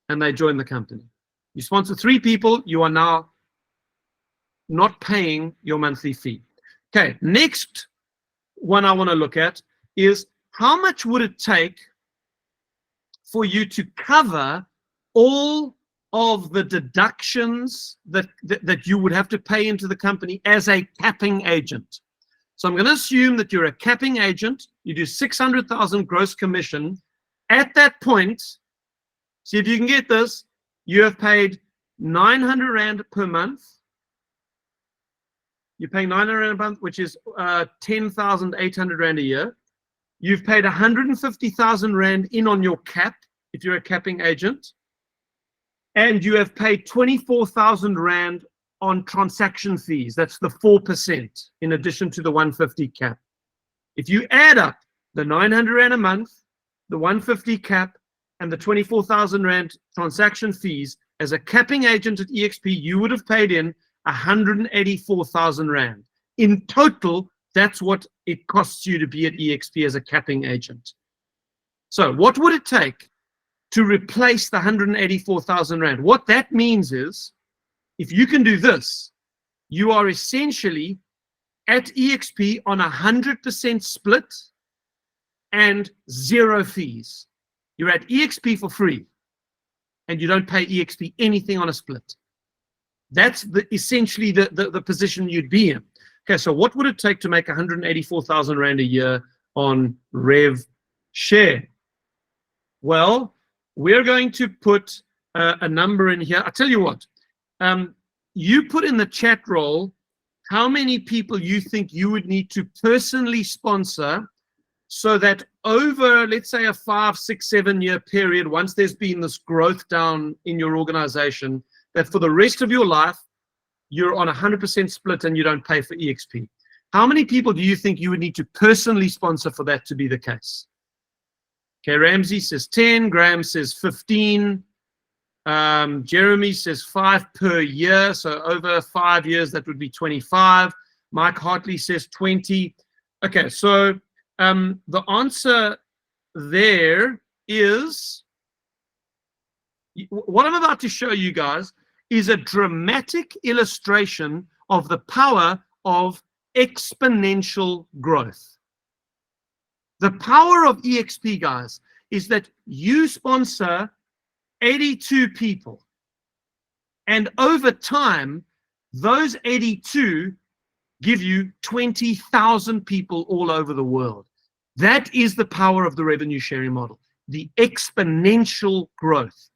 and they join the company? You sponsor 3 people, you are now not paying your monthly fee. Okay, next one I want to look at is how much would it take for you to cover all of the deductions that you would have to pay into the company as a capping agent. So I'm going to assume that you're a capping agent, you do 600,000 gross commission. At that point, see if you can get this, you have paid 900 Rand per month. You're paying 900 Rand a month, which is 10,800 Rand a year. You've paid 150,000 Rand in on your cap if you're a capping agent. And you have paid 24,000 Rand on transaction fees. That's the 4% in addition to the 150 cap. If you add up the 900 Rand a month, the 150 cap, and the 24,000 Rand transaction fees, as a capping agent at eXp, you would have paid in 184,000 Rand. In total, that's what it costs you to be at eXp as a capping agent. So what would it take to replace the 184,000 Rand? What that means is, if you can do this, you are essentially at eXp on 100% split and 0 fees. You're at eXp for free, and you don't pay eXp anything on a split. That's essentially the position you'd be in. Okay, so what would it take to make 184,000 Rand a year on Rev Share? Well, we're going to put a number in here. I'll tell you what, you put in the chat roll how many people you think you would need to personally sponsor so that over, let's say, a 5, 6, 7 year period, once there's been this growth down in your organization, that for the rest of your life, you're on 100% split and you don't pay for eXp. How many people do you think you would need to personally sponsor for that to be the case? Okay, Ramsey says 10, Graham says 15, Jeremy says 5 per year. So over 5 years, that would be 25. Mike Hartley says 20. Okay, so the answer there is, what I'm about to show you guys is a dramatic illustration of the power of exponential growth. The power of eXp, guys, is that you sponsor 82 people, and over time, those 82 give you 20,000 people all over the world. That is the power of the revenue sharing model, the exponential growth.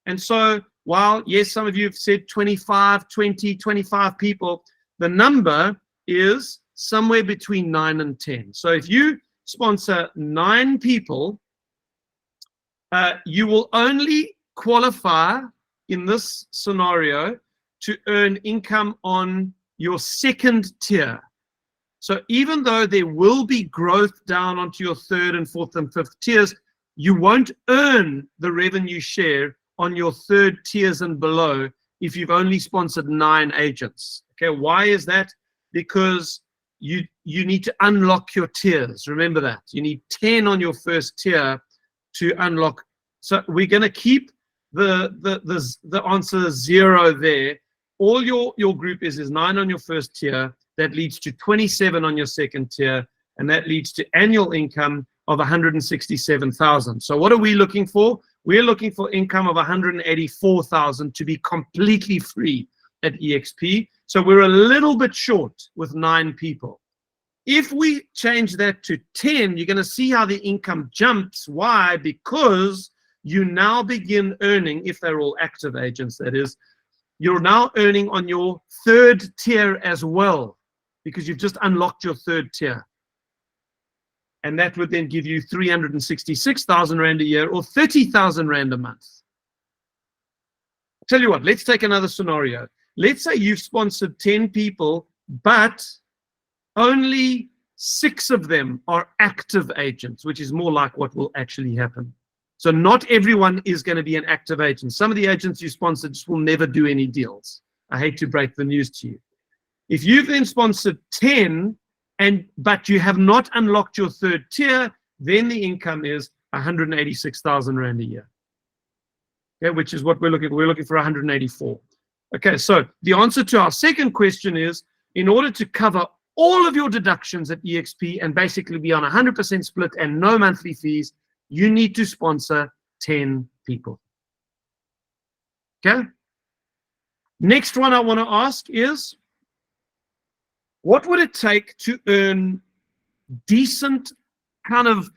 And so while, yes, some of you have said 25, 20, 25 people, the number is somewhere between 9 and 10. So if you sponsor 9 people, you will only qualify in this scenario to earn income on your second tier. So even though there will be growth down onto your third and fourth and fifth tiers, you won't earn the revenue share on your third tiers and below if you've only sponsored 9 agents. Okay, why is that? Because you need to unlock your tiers. Remember that. You need 10 on your first tier to unlock. So we're going to keep the answer 0 there. All your group is 9 on your first tier. That leads to 27 on your second tier, and that leads to annual income of 167,000. So what are we looking for? We're looking for income of 184,000 to be completely free at eXp. So we're a little bit short with 9 people. If we change that to 10, you're going to see how the income jumps. Why? Because you now begin earning, if they're all active agents, that is, you're now earning on your third tier as well, because you've just unlocked your third tier. And that would then give you 366,000 Rand a year or 30,000 Rand a month. Tell you what, let's take another scenario. Let's say you've sponsored 10 people, but only 6 of them are active agents, which is more like what will actually happen. So not everyone is going to be an active agent. Some of the agents you sponsored just will never do any deals. I hate to break the news to you. If you've then sponsored 10, but you have not unlocked your third tier, then the income is 186,000 Rand a year. Okay, which is what we're looking for. We're looking for 184. Okay, so the answer to our second question is, in order to cover all of your deductions at eXp and basically be on 100% split and no monthly fees, you need to sponsor 10 people. Okay? Next one I want to ask is, what would it take to earn decent, kind of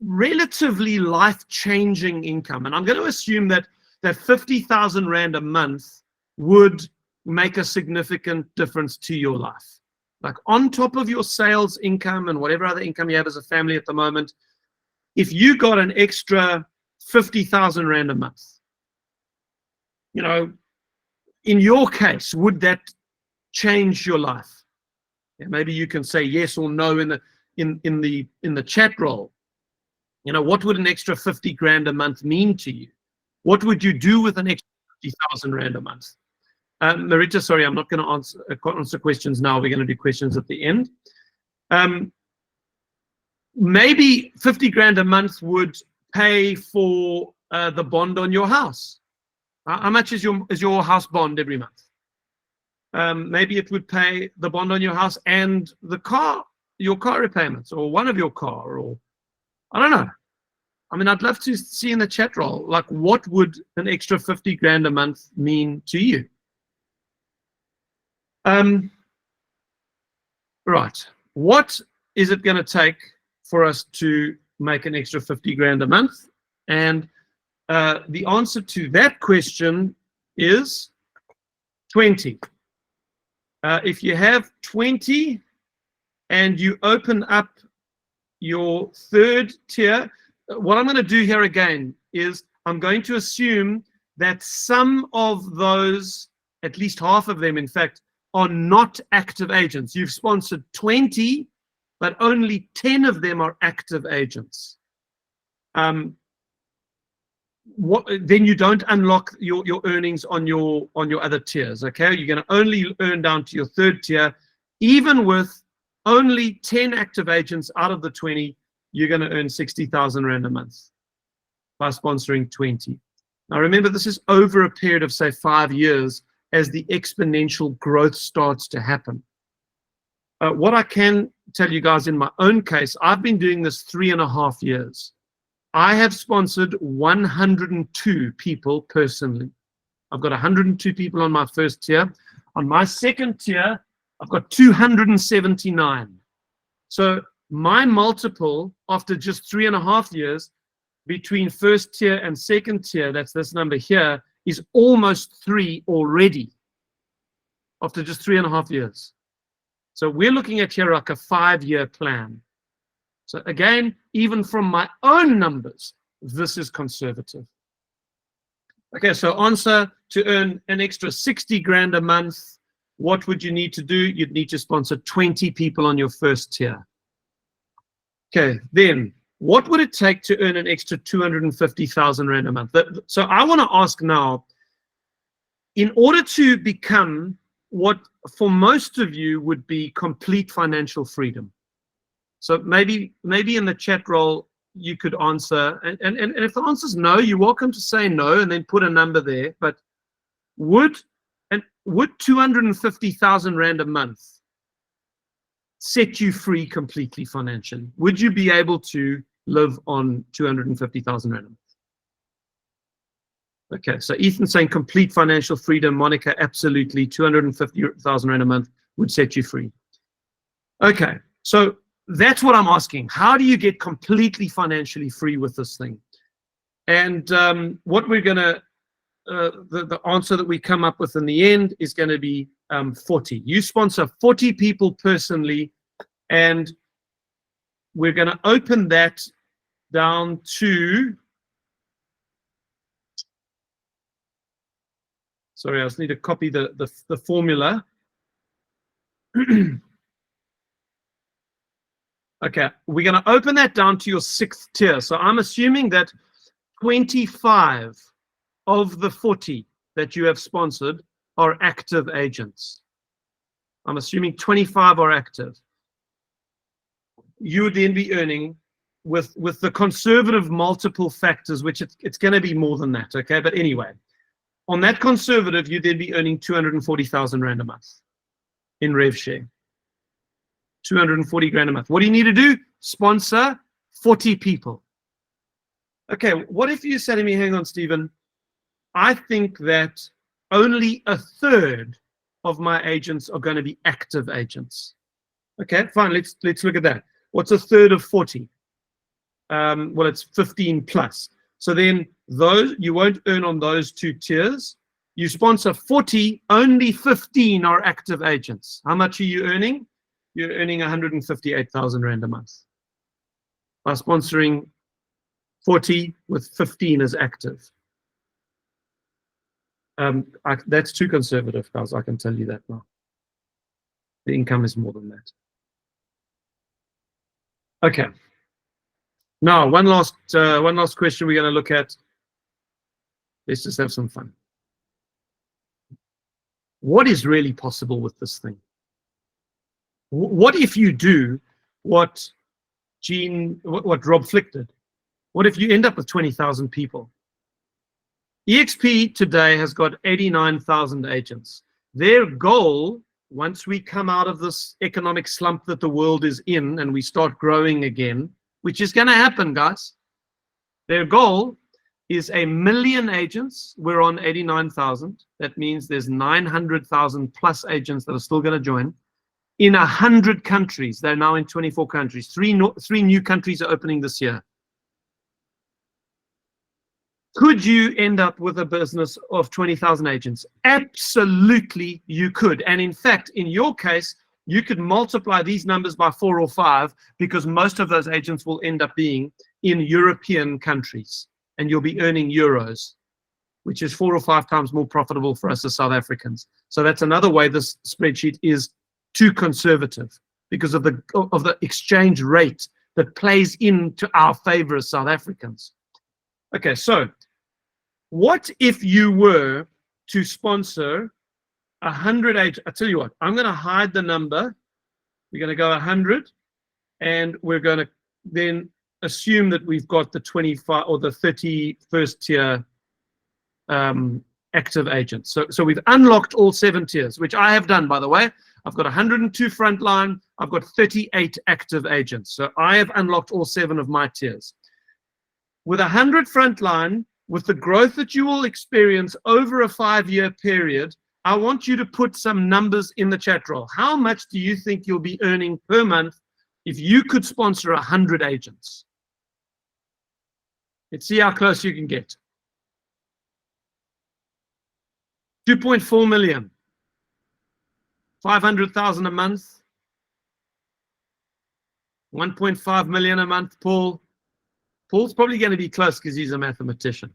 relatively life-changing income? And I'm going to assume that 50,000 Rand a month would make a significant difference to your life. Like on top of your sales income and whatever other income you have as a family at the moment, if you got an extra 50,000 Rand a month, you know, in your case, would that change your life? Yeah, maybe you can say yes or no in the chat roll. You know, what would an extra 50 grand a month mean to you? What would you do with an extra 50,000 Rand a month? Marita, sorry, I'm not going to answer questions now. We're going to do questions at the end. Maybe 50 grand a month would pay for the bond on your house. How much is your house bond every month? Maybe it would pay the bond on your house and your car repayments, or one of your car, or I don't know. I mean, I'd love to see in the chat roll, like, what would an extra 50 grand a month mean to you? Right. What is it going to take for us to make an extra 50 grand a month? And the answer to that question is 20. If you have 20 and you open up your third tier, what I'm going to do here again is I'm going to assume that some of those, at least half of them, in fact, are not active agents. You've sponsored 20, but only 10 of them are active agents. then you don't unlock your earnings on your other tiers. Okay, you're going to only earn down to your third tier. Even with only 10 active agents out of the 20, you're going to earn 60,000 Rand a month by sponsoring 20. Now remember, this is over a period of say 5 years as the exponential growth starts to happen. What I can tell you guys in my own case, I've been doing this 3.5 years. I have sponsored 102 people personally. I've got 102 people on my first tier. On my second tier, I've got 279. So my multiple after just 3.5 years between first tier and second tier, that's this number here, is almost 3 already after just 3.5 years. So we're looking at here like a 5-year plan. So again, even from my own numbers, this is conservative. Okay, so answer: to earn an extra 60 grand a month, what would you need to do? You'd need to sponsor 20 people on your first tier. Okay, then what would it take to earn an extra 250,000 Rand a month? So I want to ask now, in order to become what for most of you would be complete financial freedom. So maybe in the chat roll you could answer, and if the answer is no, you're welcome to say no and then put a number there. But would 250,000 Rand a month set you free completely financially? Would you be able to live on 250,000 Rand a month? Okay, so Ethan's saying complete financial freedom. Monica, absolutely. 250,000 Rand a month would set you free. Okay, so that's what I'm asking. How do you get completely financially free with this thing? And what we're going to, the answer that we come up with in the end is going to be 40. You sponsor 40 people personally, and we're going to open that down to, sorry, I just need to copy the formula. Okay, we're going to open that down to your 6th tier. So I'm assuming that 25 of the 40 that you have sponsored are active agents. I'm assuming 25 are active. You would then be earning with the conservative multiple factors, which it's going to be more than that, okay? But anyway, on that conservative, you'd then be earning 240,000 Rand a month in rev share. 240 grand a month. What do you need to do? Sponsor 40 people. Okay, what if you said to me, hang on, Stephen, I think that only 1/3 of my agents are going to be active agents. Okay, fine, let's look at that. What's 1/3 of 40? Well, it's 15 plus. So then those, you won't earn on those 2 tiers. You sponsor 40, only 15 are active agents. How much are you earning? You're earning 158,000 Rand a month by sponsoring 40 with 15 as active. That's too conservative, guys. I can tell you that now. The income is more than that. Okay. Now, one last question we're going to look at. Let's just have some fun. What is really possible with this thing? What if you do what Rob Flick did? What if you end up with 20,000 people? eXp today has got 89,000 agents. Their goal, once we come out of this economic slump that the world is in and we start growing again, which is going to happen, guys, their goal is 1 million agents. We're on 89,000. That means there's 900,000 plus agents that are still going to join. In 100 countries. They're now in 24 countries. Three new countries are opening this year. Could you end up with a business of 20,000 agents? Absolutely, you could. And in fact, in your case, you could multiply these numbers by 4 or 5, because most of those agents will end up being in European countries, and you'll be earning euros, which is 4 or 5 times more profitable for us as South Africans. So that's another way this spreadsheet is too conservative, because of the exchange rate that plays into our favor as South Africans. Okay, so What if you were to sponsor 100 agents? I tell you what, I'm going to hide the number. We're going to go 100, and we're going to then assume that we've got the 25 or the 30 first tier active agents. So we've unlocked all 7 tiers, which I have done, by the way. I've got 102 frontline. I've got 38 active agents. So I have unlocked all 7 of my tiers. With 100 frontline, with the growth that you will experience over a 5-year period, I want you to put some numbers in the chat roll. How much do you think you'll be earning per month if you could sponsor 100 agents? Let's see how close you can get. 2.4 million. 500,000 a month. 1.5 million a month, Paul. Paul's probably going to be close because he's a mathematician.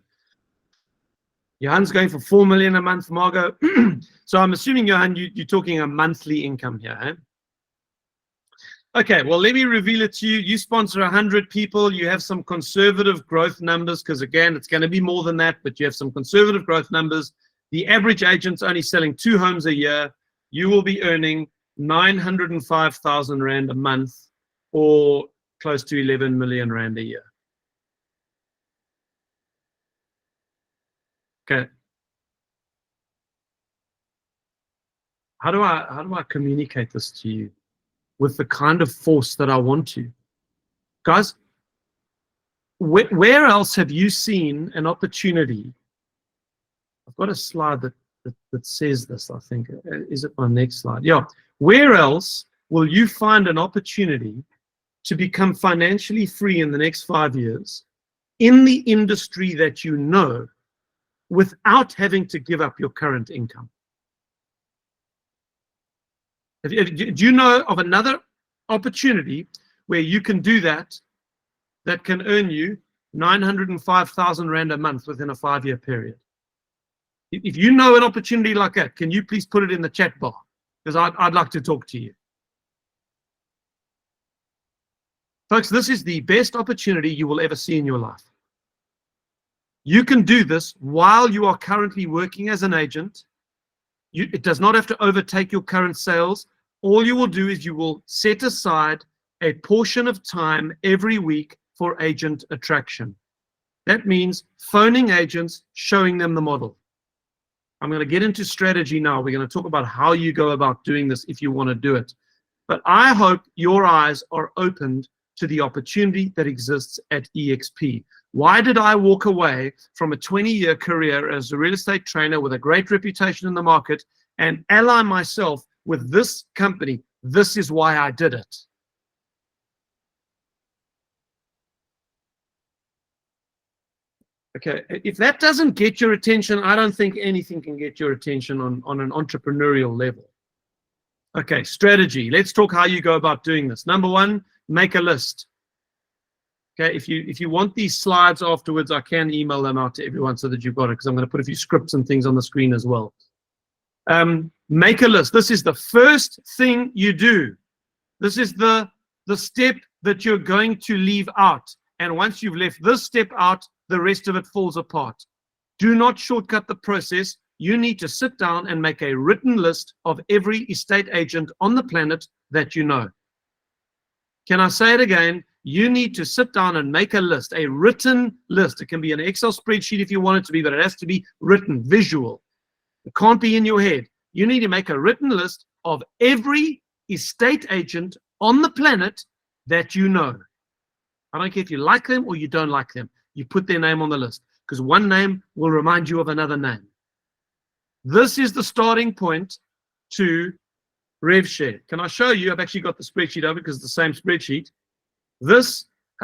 Johan's going for 4 million a month, Margot. So I'm assuming, Johan, you're talking a monthly income here. Eh? Okay, well, let me reveal it to you. You sponsor 100 people. You have some conservative growth numbers because, again, it's going to be more than that, but you have some conservative growth numbers. The average agent's only selling 2 homes a year. You will be earning 905,000 Rand a month, or close to 11 million Rand a year. Okay. How do I communicate this to you with the kind of force that I want to? Guys, where else have you seen an opportunity? I've got a slide that says this, I think. Is it my next slide? Yeah. Where else will you find an opportunity to become financially free in the next 5 years in the industry that you know, without having to give up your current income? Do you know of another opportunity where you can do that can earn you 905,000 Rand a month within a 5-year period? If you know an opportunity like that, can you please put it in the chat bar? Because I'd like to talk to you. Folks, this is the best opportunity you will ever see in your life. You can do this while you are currently working as an agent. It does not have to overtake your current sales. All you will do is you will set aside a portion of time every week for agent attraction. That means phoning agents, showing them the model. I'm going to get into strategy now. We're going to talk about how you go about doing this if you want to do it. But I hope your eyes are opened to the opportunity that exists at eXp. Why did I walk away from a 20-year career as a real estate trainer with a great reputation in the market and ally myself with this company? This is why I did it. Okay, if that doesn't get your attention, I don't think anything can get your attention on an entrepreneurial level. Okay, strategy. Let's talk how you go about doing this. Number 1, make a list. Okay, if you want these slides afterwards, I can email them out to everyone so that you've got it, because I'm going to put a few scripts and things on the screen as well. Make a list. This is the first thing you do. This is the step that you're going to leave out. And once you've left this step out, the rest of it falls apart. Do not shortcut the process. You need to sit down and make a written list of every estate agent on the planet that you know. Can I say it again? You need to sit down and make a list, a written list. It can be an Excel spreadsheet if you want it to be, but it has to be written, visual. It can't be in your head. You need to make a written list of every estate agent on the planet that you know. I don't care if you like them or you don't like them. You put their name on the list, because one name will remind you of another name. This is the starting point to RevShare. Can I show you? I've actually got the spreadsheet over because it's the same spreadsheet.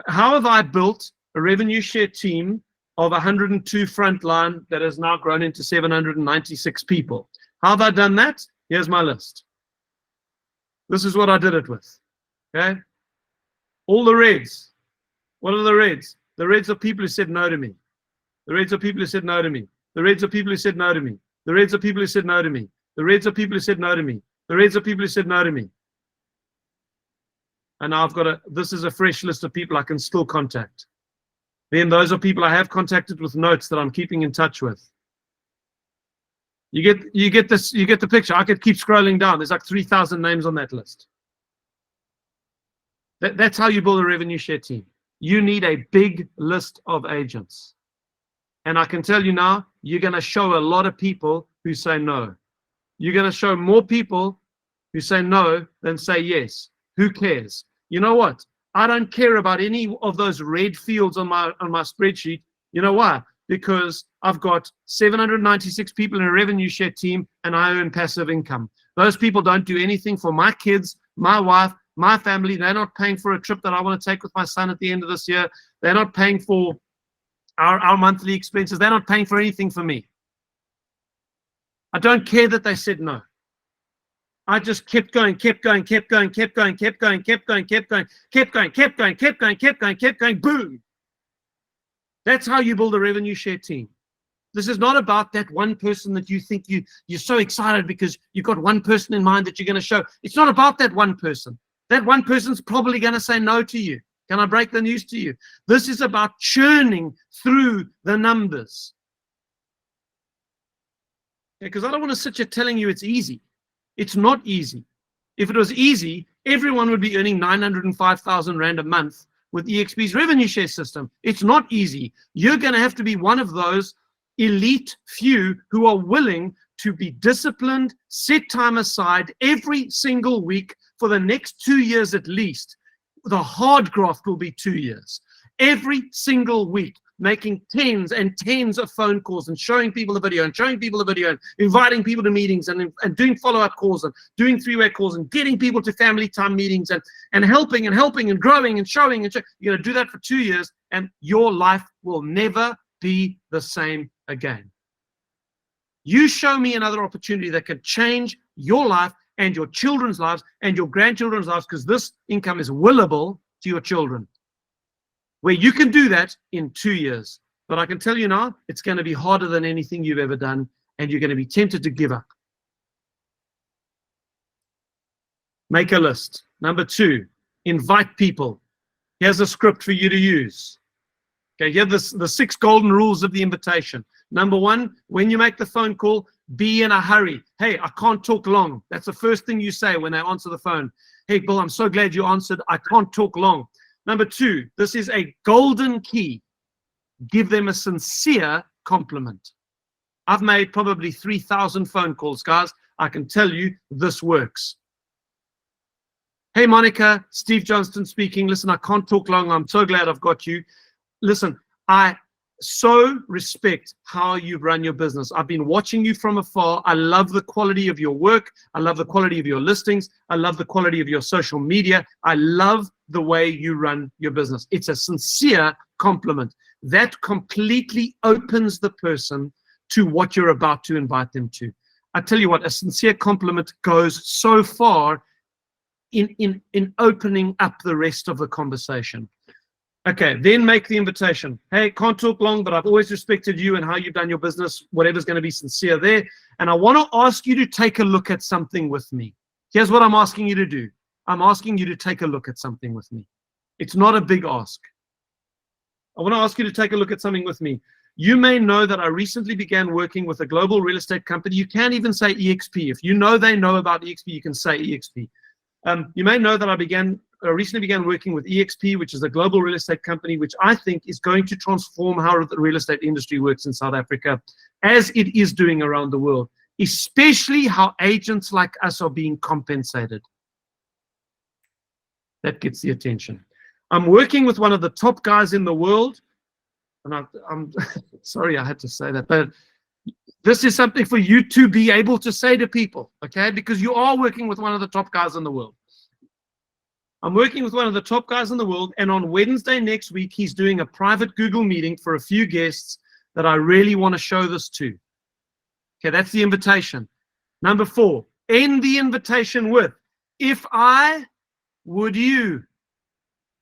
How have I built a revenue share team of 102 frontline that has now grown into 796 people? How have I done that? Here's my list. This is what I did it with. Okay? All the reds. What are the reds? The reds are people who said no to me. The reds are people who said no to me. The reds are people who said no to me. The reds are people who said no to me. The reds are people who said no to me. The reds are people who said no to me. And now I've got this is a fresh list of people I can still contact. Then those are people I have contacted with notes that I'm keeping in touch with. You get the picture. I could keep scrolling down. There's like 3,000 names on that list. That's how you build a revenue share team. You need a big list of agents. And I can tell you now, you're going to show a lot of people who say no. You're going to show more people who say no than say yes. Who cares? You know what? I don't care about any of those red fields on my spreadsheet. You know why? Because I've got 796 people in a revenue share team and I earn passive income. Those people don't do anything for my kids, my wife, my family. They're not paying for a trip that I want to take with my son at the end of this year. They're not paying for our monthly expenses. They're not paying for anything for me. I don't care that they said no. I just kept going, boom. That's how you build a revenue share team. This is not about that one person that you think you're so excited because you've got one person in mind that you're going to show. It's not about that one person. That one person's probably going to say no to you. Can I break the news to you? This is about churning through the numbers. Because I don't want to sit here telling you it's easy. It's not easy. If it was easy, everyone would be earning 905,000 Rand a month with eXp's revenue share system. It's not easy. You're going to have to be one of those elite few who are willing to be disciplined, set time aside every single week for the next 2 years at least. The hard graft will be 2 years. Every single week, making tens and tens of phone calls and showing people the video and showing people the video and inviting people to meetings and doing follow-up calls and doing three-way calls and getting people to family time meetings and helping and growing and showing. You're going to do that for 2 years and your life will never be the same again. You show me another opportunity that can change your life and your children's lives and your grandchildren's lives, because this income is willable to your children, where you can do that in 2 years. But I can tell you now, it's going to be harder than anything you've ever done, and you're going to be tempted to give up. Make a list. Number 2, invite people. Here's a script for you to use. Okay, here are the 6 golden rules of the invitation. Number 1, when you make the phone call, be in a hurry. Hey, I can't talk long. That's the first thing you say when they answer the phone. Hey, Bill, I'm so glad you answered. I can't talk long. Number 2, this is a golden key. Give them a sincere compliment. I've made probably 3,000 phone calls, guys. I can tell you this works. Hey, Monica, Steve Johnston speaking. Listen, I can't talk long. I'm so glad I've got you. Listen, I so respect how you run your business. I've been watching you from afar. I love the quality of your work. I love the quality of your listings. I love the quality of your social media. I love the way you run your business. It's a sincere compliment. That completely opens the person to what you're about to invite them to. I tell you what, a sincere compliment goes so far in opening up the rest of the conversation. Okay, then make the invitation. Hey, can't talk long, but I've always respected you and how you've done your business. Whatever's going to be sincere there. And I want to ask you to take a look at something with me. Here's what I'm asking you to do. I'm asking you to take a look at something with me. It's not a big ask. I want to ask you to take a look at something with me. You may know that I recently began working with a global real estate company. You can't even say eXp. If you know they know about eXp, you can say eXp. You may know that I recently began working with eXp, which is a global real estate company, which I think is going to transform how the real estate industry works in South Africa, as it is doing around the world, especially how agents like us are being compensated. That gets the attention. I'm working with one of the top guys in the world, and I'm sorry I had to say that, but this is something for you to be able to say to people, okay? Because you are working with one of the top guys in the world. I'm working with one of the top guys in the world, and on Wednesday next week, he's doing a private Google meeting for a few guests that I really want to show this to. Okay, that's the invitation. Number 4, end the invitation with, if I, would you?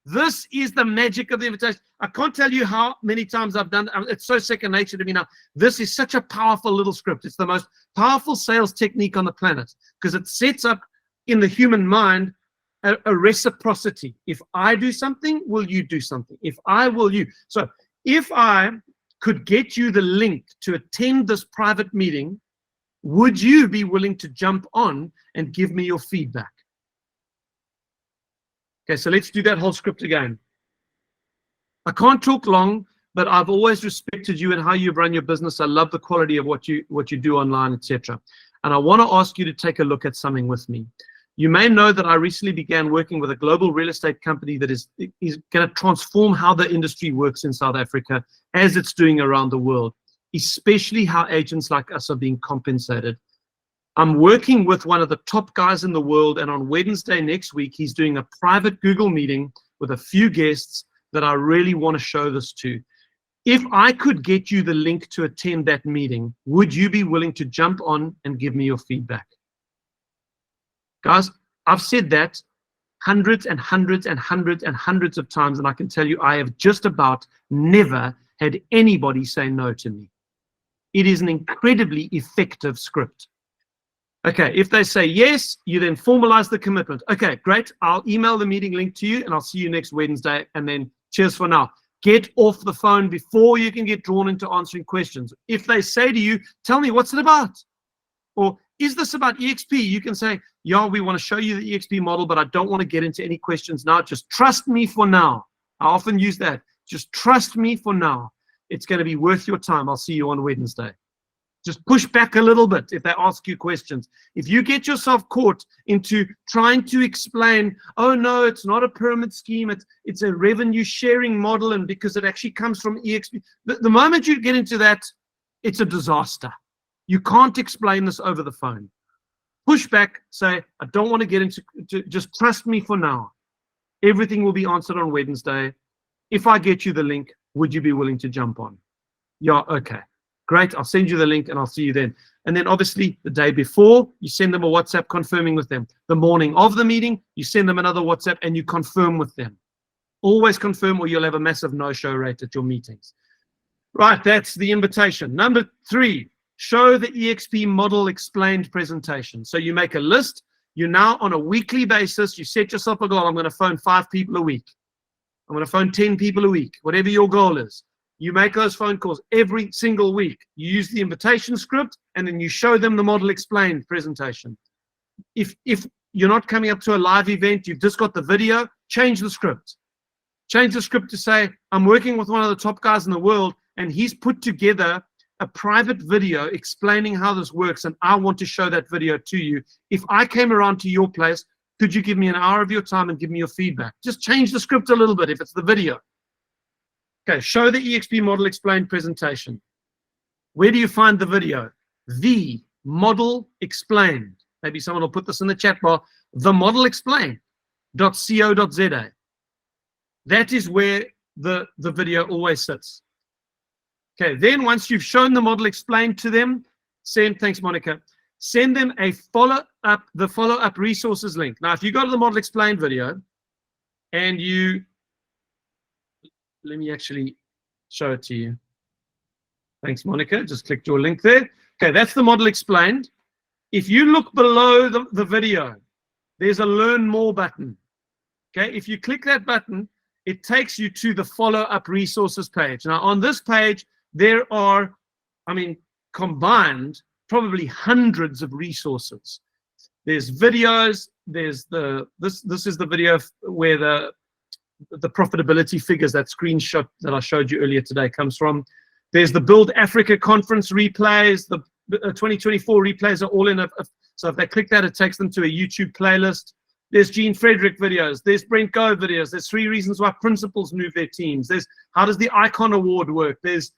This is the magic of the invitation. I can't tell you how many times I've done it. It's so second nature to me now. This is such a powerful little script. It's the most powerful sales technique on the planet because it sets up in the human mind a reciprocity. If I do something, will you do something? If I will, you. So if I could get you the link to attend this private meeting, would you be willing to jump on and give me your feedback? Okay, so let's do that whole script again. I can't talk long, but I've always respected you and how you run your business. I love the quality of what you do online, etc. And I want to ask you to take a look at something with me. You may know that I recently began working with a global real estate company that is going to transform how the industry works in South Africa as it's doing around the world, especially how agents like us are being compensated. I'm working with one of the top guys in the world, and on Wednesday next week, he's doing a private Google meeting with a few guests that I really want to show this to. If I could get you the link to attend that meeting, would you be willing to jump on and give me your feedback? Guys, I've said that hundreds and hundreds and hundreds and hundreds of times, and I can tell you I have just about never had anybody say no to me. It is an incredibly effective script. Okay, if they say yes, you then formalize the commitment. Okay, great. I'll email the meeting link to you, and I'll see you next Wednesday, and then cheers for now. Get off the phone before you can get drawn into answering questions. If they say to you, tell me, what's it about? Or is this about eXp? You can say, yeah, we want to show you the eXp model, but I don't want to get into any questions now. Just trust me for now. I often use that. Just trust me for now. It's going to be worth your time. I'll see you on Wednesday. Just push back a little bit if they ask you questions. If you get yourself caught into trying to explain, oh no, it's not a pyramid scheme, it's a revenue sharing model, and because it actually comes from eXp, the moment you get into that, it's a disaster. You can't explain this over the phone. Push back, say, I don't want to get into, just trust me for now. Everything will be answered on Wednesday. If I get you the link, would you be willing to jump on? Yeah, okay. Great, I'll send you the link and I'll see you then. And then obviously the day before, you send them a WhatsApp confirming with them. The morning of the meeting, you send them another WhatsApp and you confirm with them. Always confirm, or you'll have a massive no-show rate at your meetings. Right, that's the invitation. Number 3, show the eXp model explained presentation. So you make a list. You're now on a weekly basis. You set yourself a goal. I'm going to phone 5 people a week. I'm going to phone 10 people a week, whatever your goal is. You make those phone calls every single week. You use the invitation script, and then you show them the model explained presentation. If you're not coming up to a live event, you've just got the video, change the script. Change the script to say, I'm working with one of the top guys in the world, and he's put together a private video explaining how this works, and I want to show that video to you. If I came around to your place, could you give me an hour of your time and give me your feedback? Just change the script a little bit if it's the video. Okay, show the eXp model explained presentation. Where do you find the video? The model explained. Maybe someone will put this in the chat bar. The model explained.co.za. That is where the video always sits. Okay, then once you've shown the model explained to them, thanks Monica, send them the follow-up resources link. Now, if you go to the model explained video and let me actually show it to you. Thanks, Monica. Just clicked your link there. Okay, that's the model explained. If you look below the video, there's a learn more button. Okay, if you click that button, it takes you to the follow-up resources page. Now, on this page, there are, combined, probably hundreds of resources. There's videos. There's this is the video where the profitability figures, that screenshot that I showed you earlier today, comes from. There's the Build Africa conference replays. The 2024 replays are all in so if they click that, it takes them to a YouTube playlist. There's Gene Frederick videos. There's Brent Go videos. There's 3 reasons why principals move their teams. There's how does the Icon Award work. There's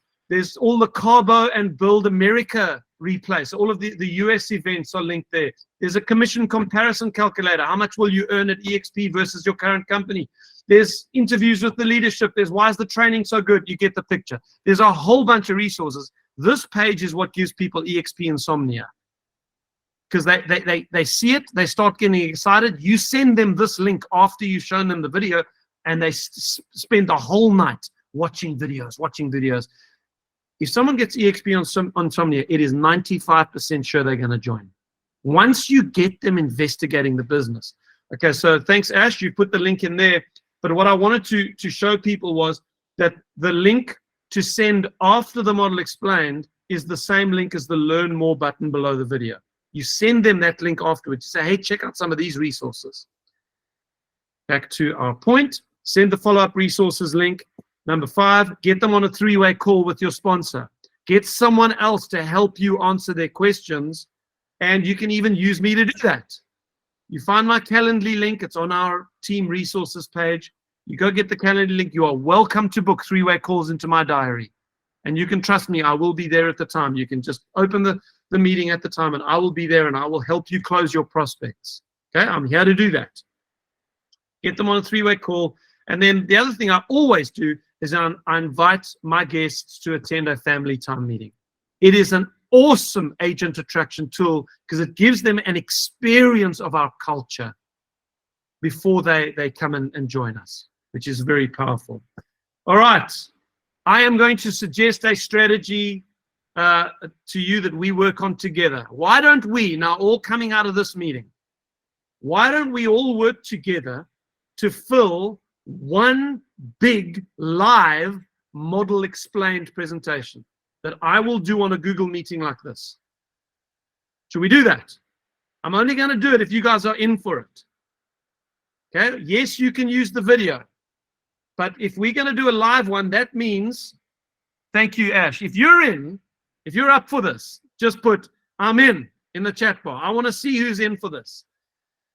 all the Carbo and Build America replays. So all of the US events are linked there. There's a commission comparison calculator. How much will you earn at eXp versus your current company? There's interviews with the leadership. There's why is the training so good? You get the picture. There's a whole bunch of resources. This page is what gives people eXp insomnia. Because they see it, they start getting excited. You send them this link after you've shown them the video, and they spend the whole night watching videos. If someone gets eXp insomnia, it is 95% sure they're going to join. Once you get them investigating the business. Okay, so thanks, Ash. You put the link in there. But what I wanted to show people was that the link to send after the model explained is the same link as the learn more button below the video. You send them that link afterwards. You say, hey, check out some of these resources. Back to our point, send the follow-up resources link. Number 5, get them on a 3-way call with your sponsor. Get someone else to help you answer their questions, and you can even use me to do that. You find my Calendly link. It's on our team resources page. You go get the Calendly link. You are welcome to book 3-way calls into my diary. And you can trust me, I will be there at the time. You can just open the meeting at the time, and I will be there, and I will help you close your prospects. Okay, I'm here to do that. Get them on a 3-way call. And then the other thing I always do is I invite my guests to attend a family time meeting. It is an awesome agent attraction tool because it gives them an experience of our culture before they come and join us, which is very powerful. All right. I am going to suggest a strategy to you that we work on together. Why don't we, now all coming out of this meeting, why don't we all work together to fill one big live model explained presentation that I will do on a Google meeting like this? Should we do that? I'm only going to do it if you guys are in for it. Okay, yes, you can use the video, but if we're going to do a live one, that means, thank you, Ash. If you're up for this, just put I'm in the chat bar. I want to see who's in for this.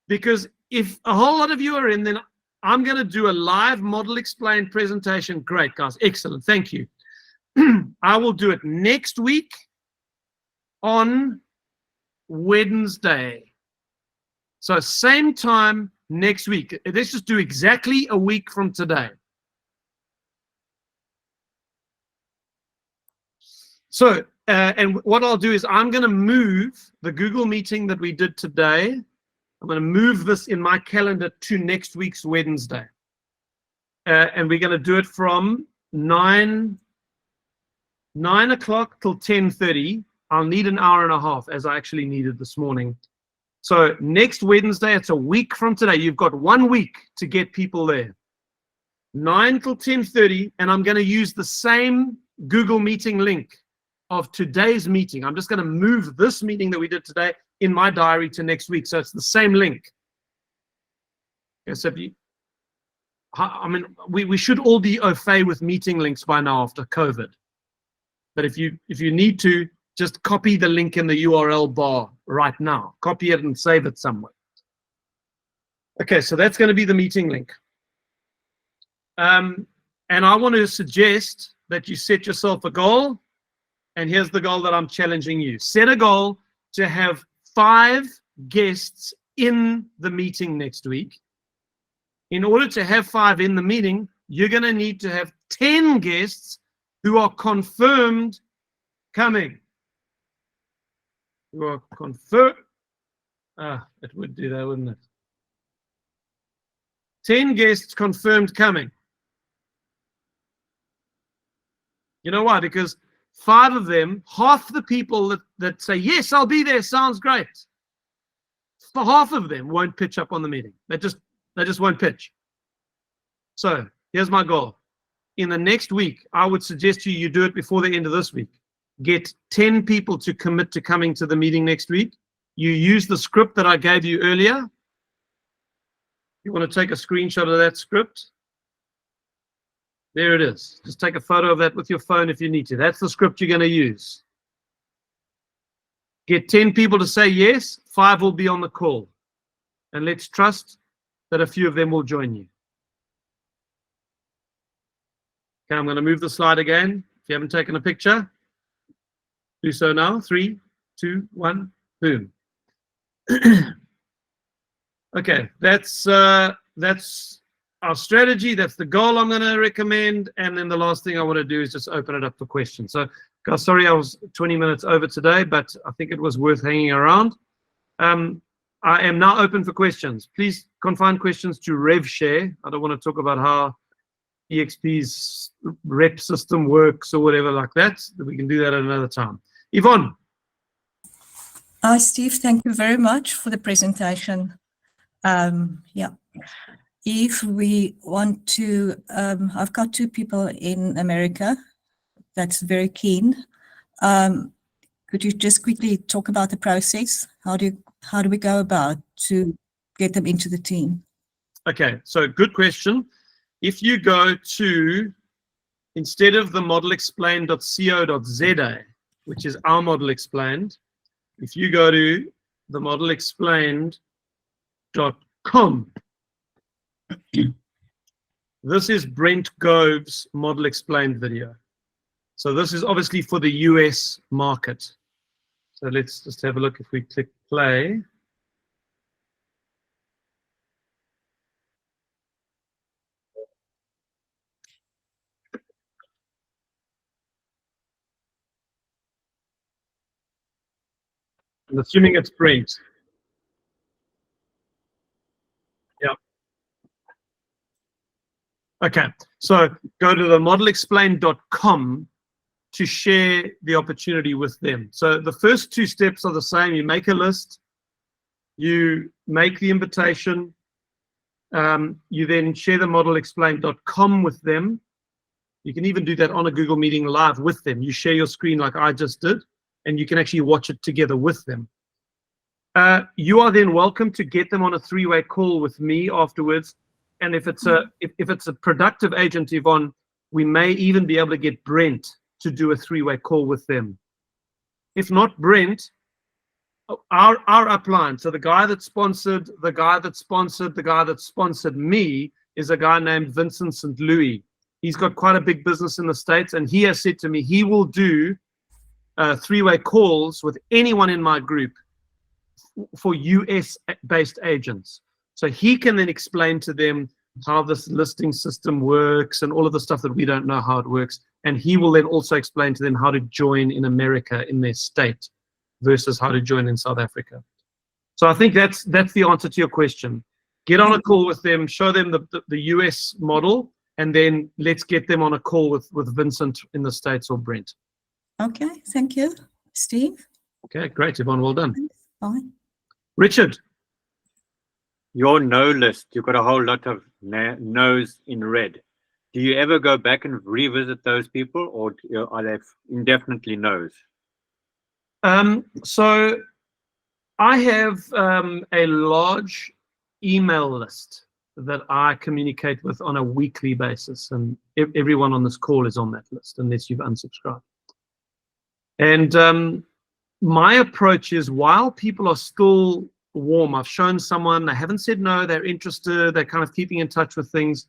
Because if a whole lot of you are in, then I'm going to do a live model explained presentation. Great, guys. Excellent. Thank you. I will do it next week on Wednesday. So same time next week. Let's just do exactly a week from today. So, and what I'll do is I'm going to move the Google meeting that we did today. I'm going to move this in my calendar to next week's Wednesday. And we're going to do it from 9 o'clock till 10:30. I'll need an hour and a half, as I actually needed this morning. So next Wednesday, it's a week from today. You've got 1 week to get people there. 9 till 10:30, and I'm going to use the same Google meeting link of today's meeting. I'm just going to move this meeting that we did today in my diary to next week. So it's the same link. Okay, so if you, I mean, we should all be au fait with meeting links by now after COVID. But if you need to, just copy the link in the URL bar right now. Copy it and save it somewhere. Okay, so that's going to be the meeting link. And I want to suggest that you set yourself a goal. And here's the goal that I'm challenging you. Set a goal to have 5 guests in the meeting next week. In order to have 5 in the meeting, you're going to need to have 10 guests who are confirmed coming. Who are confirmed. It would do that, wouldn't it? 10 guests confirmed coming. You know why? Because 5 of them, half the people that say, yes, I'll be there, sounds great. For half of them won't pitch up on the meeting. They just won't pitch. So here's my goal. In the next week, I would suggest to you do it before the end of this week. Get 10 people to commit to coming to the meeting next week. You use the script that I gave you earlier. You want to take a screenshot of that script? There it is. Just take a photo of that with your phone if you need to. That's the script you're going to use. Get 10 people to say yes. 5 will be on the call. And let's trust that a few of them will join you. Okay, I'm going to move the slide again. If you haven't taken a picture, do so now. 3, 2, 1, boom. Okay, that's our strategy. That's the goal I'm going to recommend. And then the last thing I want to do is just open it up for questions. So, guys, sorry I was 20 minutes over today, but I think it was worth hanging around. I am now open for questions. Please confine questions to RevShare. I don't want to talk about how eXp's rep system works or whatever like that. We can do that at another time. Yvonne. Hi, Steve. Thank you very much for the presentation. Yeah. If we want to, I've got 2 people in America that's very keen. Could you just quickly talk about the process? How do we go about to get them into the team? Okay, so good question. If you go to, instead of the modelexplained.co.za, which is our Model Explained, if you go to the modelexplained.com, this is Brent Gove's Model Explained video. So this is obviously for the US market. So let's just have a look. If we click play. I'm assuming it's Brent. Yeah. Okay, so go to the modelexplained.com to share the opportunity with them. So the first two steps are the same. You make a list, you make the invitation, you then share the modelexplained.com with them. You can even do that on a Google Meeting live with them. You share your screen like I just did, and you can actually watch it together with them. You are then welcome to get them on a three-way call with me afterwards. And if it's a productive agent, Yvonne, we may even be able to get Brent to do a three-way call with them. If not Brent, our upline, so the guy that sponsored me is a guy named Vincent St. Louis. He's got quite a big business in the States, and he has said to me he will do three-way calls with anyone in my group for US-based agents. So he can then explain to them how this listing system works and all of the stuff that we don't know how it works. And he will then also explain to them how to join in America in their state versus how to join in South Africa. So I think that's the answer to your question. Get on a call with them, show them the US model, and then let's get them on a call with Vincent in the States or Brent. Okay, thank you. Steve? Okay, great, Yvonne, well done. Fine. Richard? Your no list, you've got a whole lot of no's in red. Do you ever go back and revisit those people, or are they indefinitely no's? So I have a large email list that I communicate with on a weekly basis, and everyone on this call is on that list unless you've unsubscribed. And my approach is, while people are still warm, I've shown someone, they haven't said no, they're interested, they're kind of keeping in touch with things,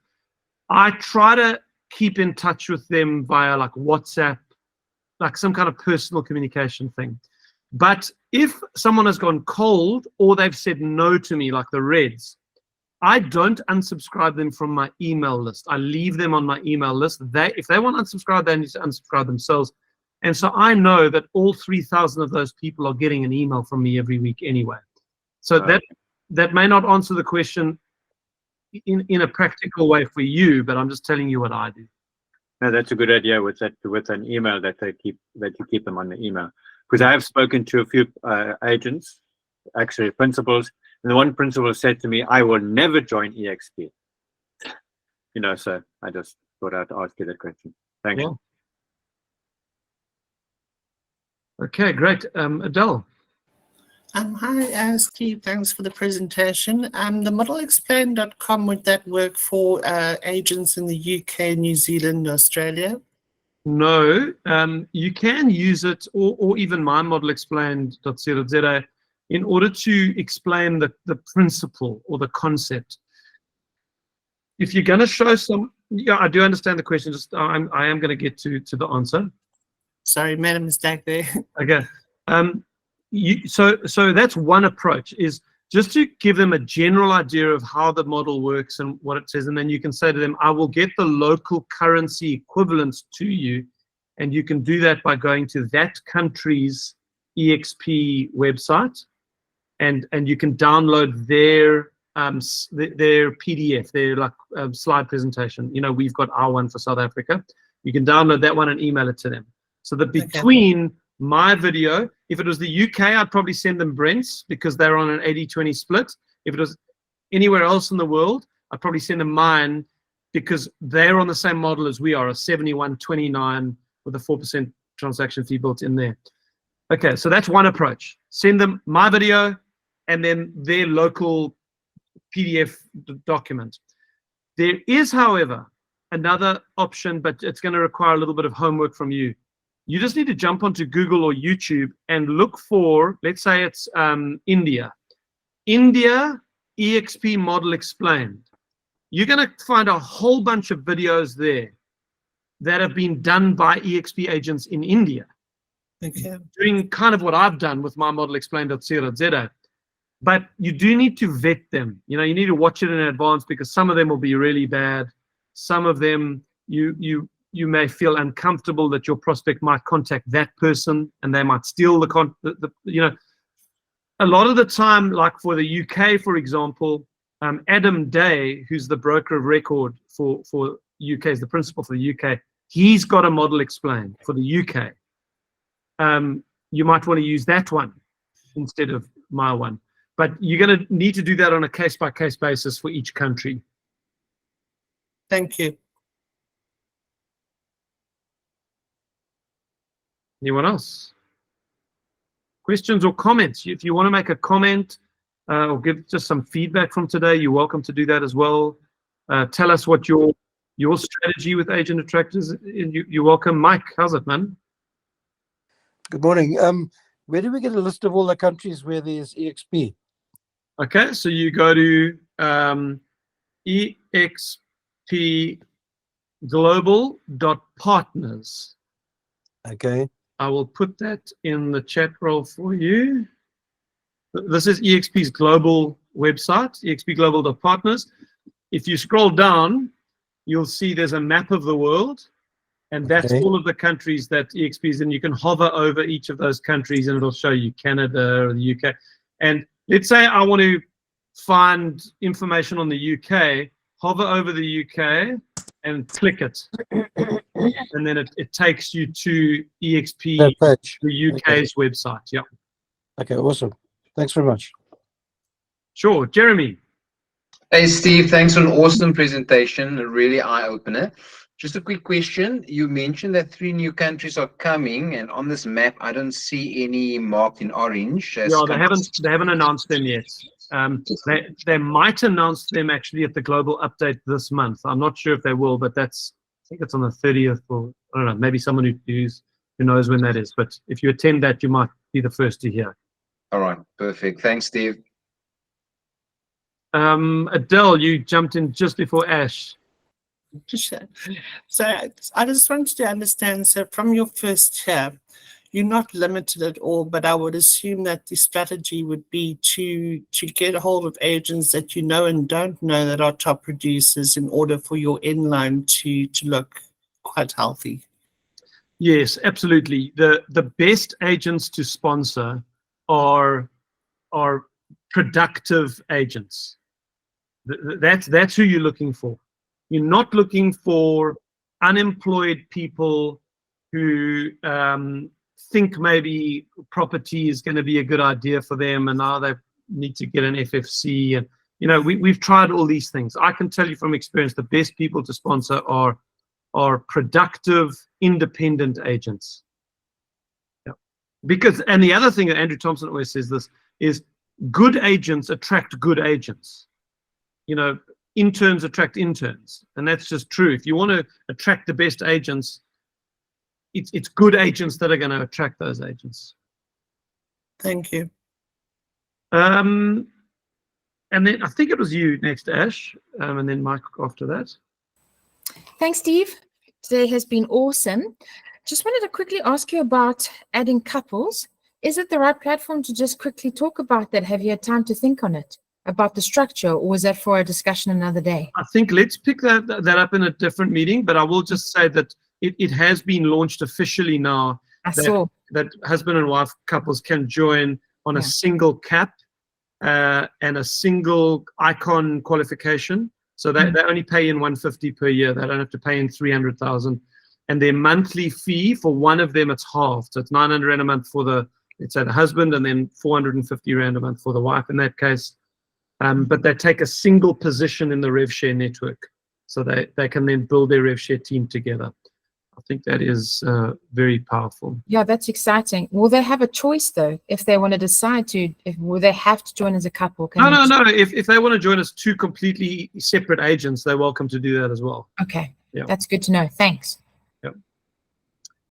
I try to keep in touch with them via like WhatsApp, like some kind of personal communication thing. But if someone has gone cold or they've said no to me, like the Reds, I don't unsubscribe them from my email list. I leave them on my email list. If they want to unsubscribe, they need to unsubscribe themselves. And so I know that all 3,000 of those people are getting an email from me every week anyway. So that may not answer the question in a practical way for you, but I'm just telling you what I do. No, that's a good idea with an email that you keep them on the email. Because I have spoken to a few agents, actually principals, and the one principal said to me, "I will never join eXp." So I just thought I'd ask you that question. Thanks. Yeah. Okay, great. Adele. Hi, Steve. Thanks for the presentation. The modelexplained.com, would that work for agents in the UK, New Zealand, Australia? No, you can use it, or even my modelexplained.co.za, in order to explain the principle or the concept. If you're going to show some, yeah, I do understand the question. Just I am going to get to the answer. Sorry, made a mistake there. Okay. So that's one approach, is just to give them a general idea of how the model works and what it says, and then you can say to them, I will get the local currency equivalents to you, and you can do that by going to that country's eXp website, and you can download their PDF, their like slide presentation. We've got our one for South Africa. You can download that one and email it to them. So that between my video, if it was the UK, I'd probably send them Brent's because they're on an 80-20 split. If it was anywhere else in the world, I'd probably send them mine because they're on the same model as we are, a 71-29 with a 4% transaction fee built in there. Okay, so that's one approach. Send them my video and then their local PDF document. There is, however, another option, but it's going to require a little bit of homework from you. You just need to jump onto Google or YouTube and look for, let's say it's India eXp model explained. You're going to find a whole bunch of videos there that have been done by eXp agents in India. Okay. Doing kind of what I've done with my model explained.co.za. But you do need to vet them. You need to watch it in advance because some of them will be really bad. Some of them you may feel uncomfortable that your prospect might contact that person and they might steal the a lot of the time, like for the UK, for example, Adam Day, who's the broker of record for UK, is the principal for the UK. He's got a model explained for the UK. You might want to use that one instead of my one. But you're going to need to do that on a case-by-case basis for each country. Thank you. Anyone else? Questions or comments? If you want to make a comment or give just some feedback from today, you're welcome to do that as well. Tell us what your strategy with agent attractors is. You're welcome. Mike, how's it, man? Good morning. Where do we get a list of all the countries where there's eXp? Okay, so you go to expglobal.partners. Okay. I will put that in the chat roll for you. This is eXp's global website, expglobal.partners. If you scroll down, you'll see there's a map of the world, and that's Okay. all of the countries that eXp is in. You can hover over each of those countries, and it'll show you Canada or the UK. And let's say I want to find information on the UK, hover over the UK and click it. And then it takes you to eXp, That page. the UK's website. Yeah, Okay, awesome. Thanks very much. sure. Jeremy. Hey, Steve, thanks for an awesome presentation, a really eye-opener. Just a quick question. You mentioned that 3 new countries are coming, and on this map, I don't see any marked in orange. as Yeah, they countries. haven't announced them yet. They might announce them actually at the global update this month. I'm not sure if they will, but I think it's on the 30th, or I don't know, maybe someone who knows when that is. But if you attend that, you might be the first to hear. All right, perfect. Thanks, Steve. Adele, you jumped in just before Ash. Sure. So I just wanted to understand, so from your first year, you're not limited at all, but I would assume that the strategy would be to get a hold of agents that you know and don't know that are top producers in order for your inline to look quite healthy. Yes, absolutely. The best agents to sponsor are productive agents. That's who you're looking for. You're not looking for unemployed people who think maybe property is going to be a good idea for them, and now they need to get an FFC. And we've tried all these things. I can tell you from experience, the best people to sponsor are productive, independent agents. Yeah. And the other thing that Andrew Thompson always says this is, good agents attract good agents. Interns attract interns, and that's just true. If you want to attract the best agents, it's good agents that are going to attract those agents. Thank you. And then I think it was you next, Ash, and then Mike after that. Thanks, Steve. Today has been awesome. Just wanted to quickly ask you about adding couples. Is it the right platform to just quickly talk about that? Have you had time to think on it, about the structure, or was that for a discussion another day? I think let's pick that up in a different meeting, but I will just say that it has been launched officially now. I saw. That husband and wife couples can join on a single cap and a single icon qualification. So they only pay in 150 per year. They don't have to pay in 300,000. And their monthly fee for one of them, it's halved. So it's 900 Rand a month for let's say the husband, and then 450 Rand a month for the wife in that case. But they take a single position in the RevShare network. So they can then build their RevShare team together. I I think that is very powerful. Yeah, that's exciting. Will they have a choice though, if they want to decide to? Will they have to join as a couple? Can No, they no, no. If they want to join us two completely separate agents, they're welcome to do that as well. Okay, Yeah. that's good to know. Thanks.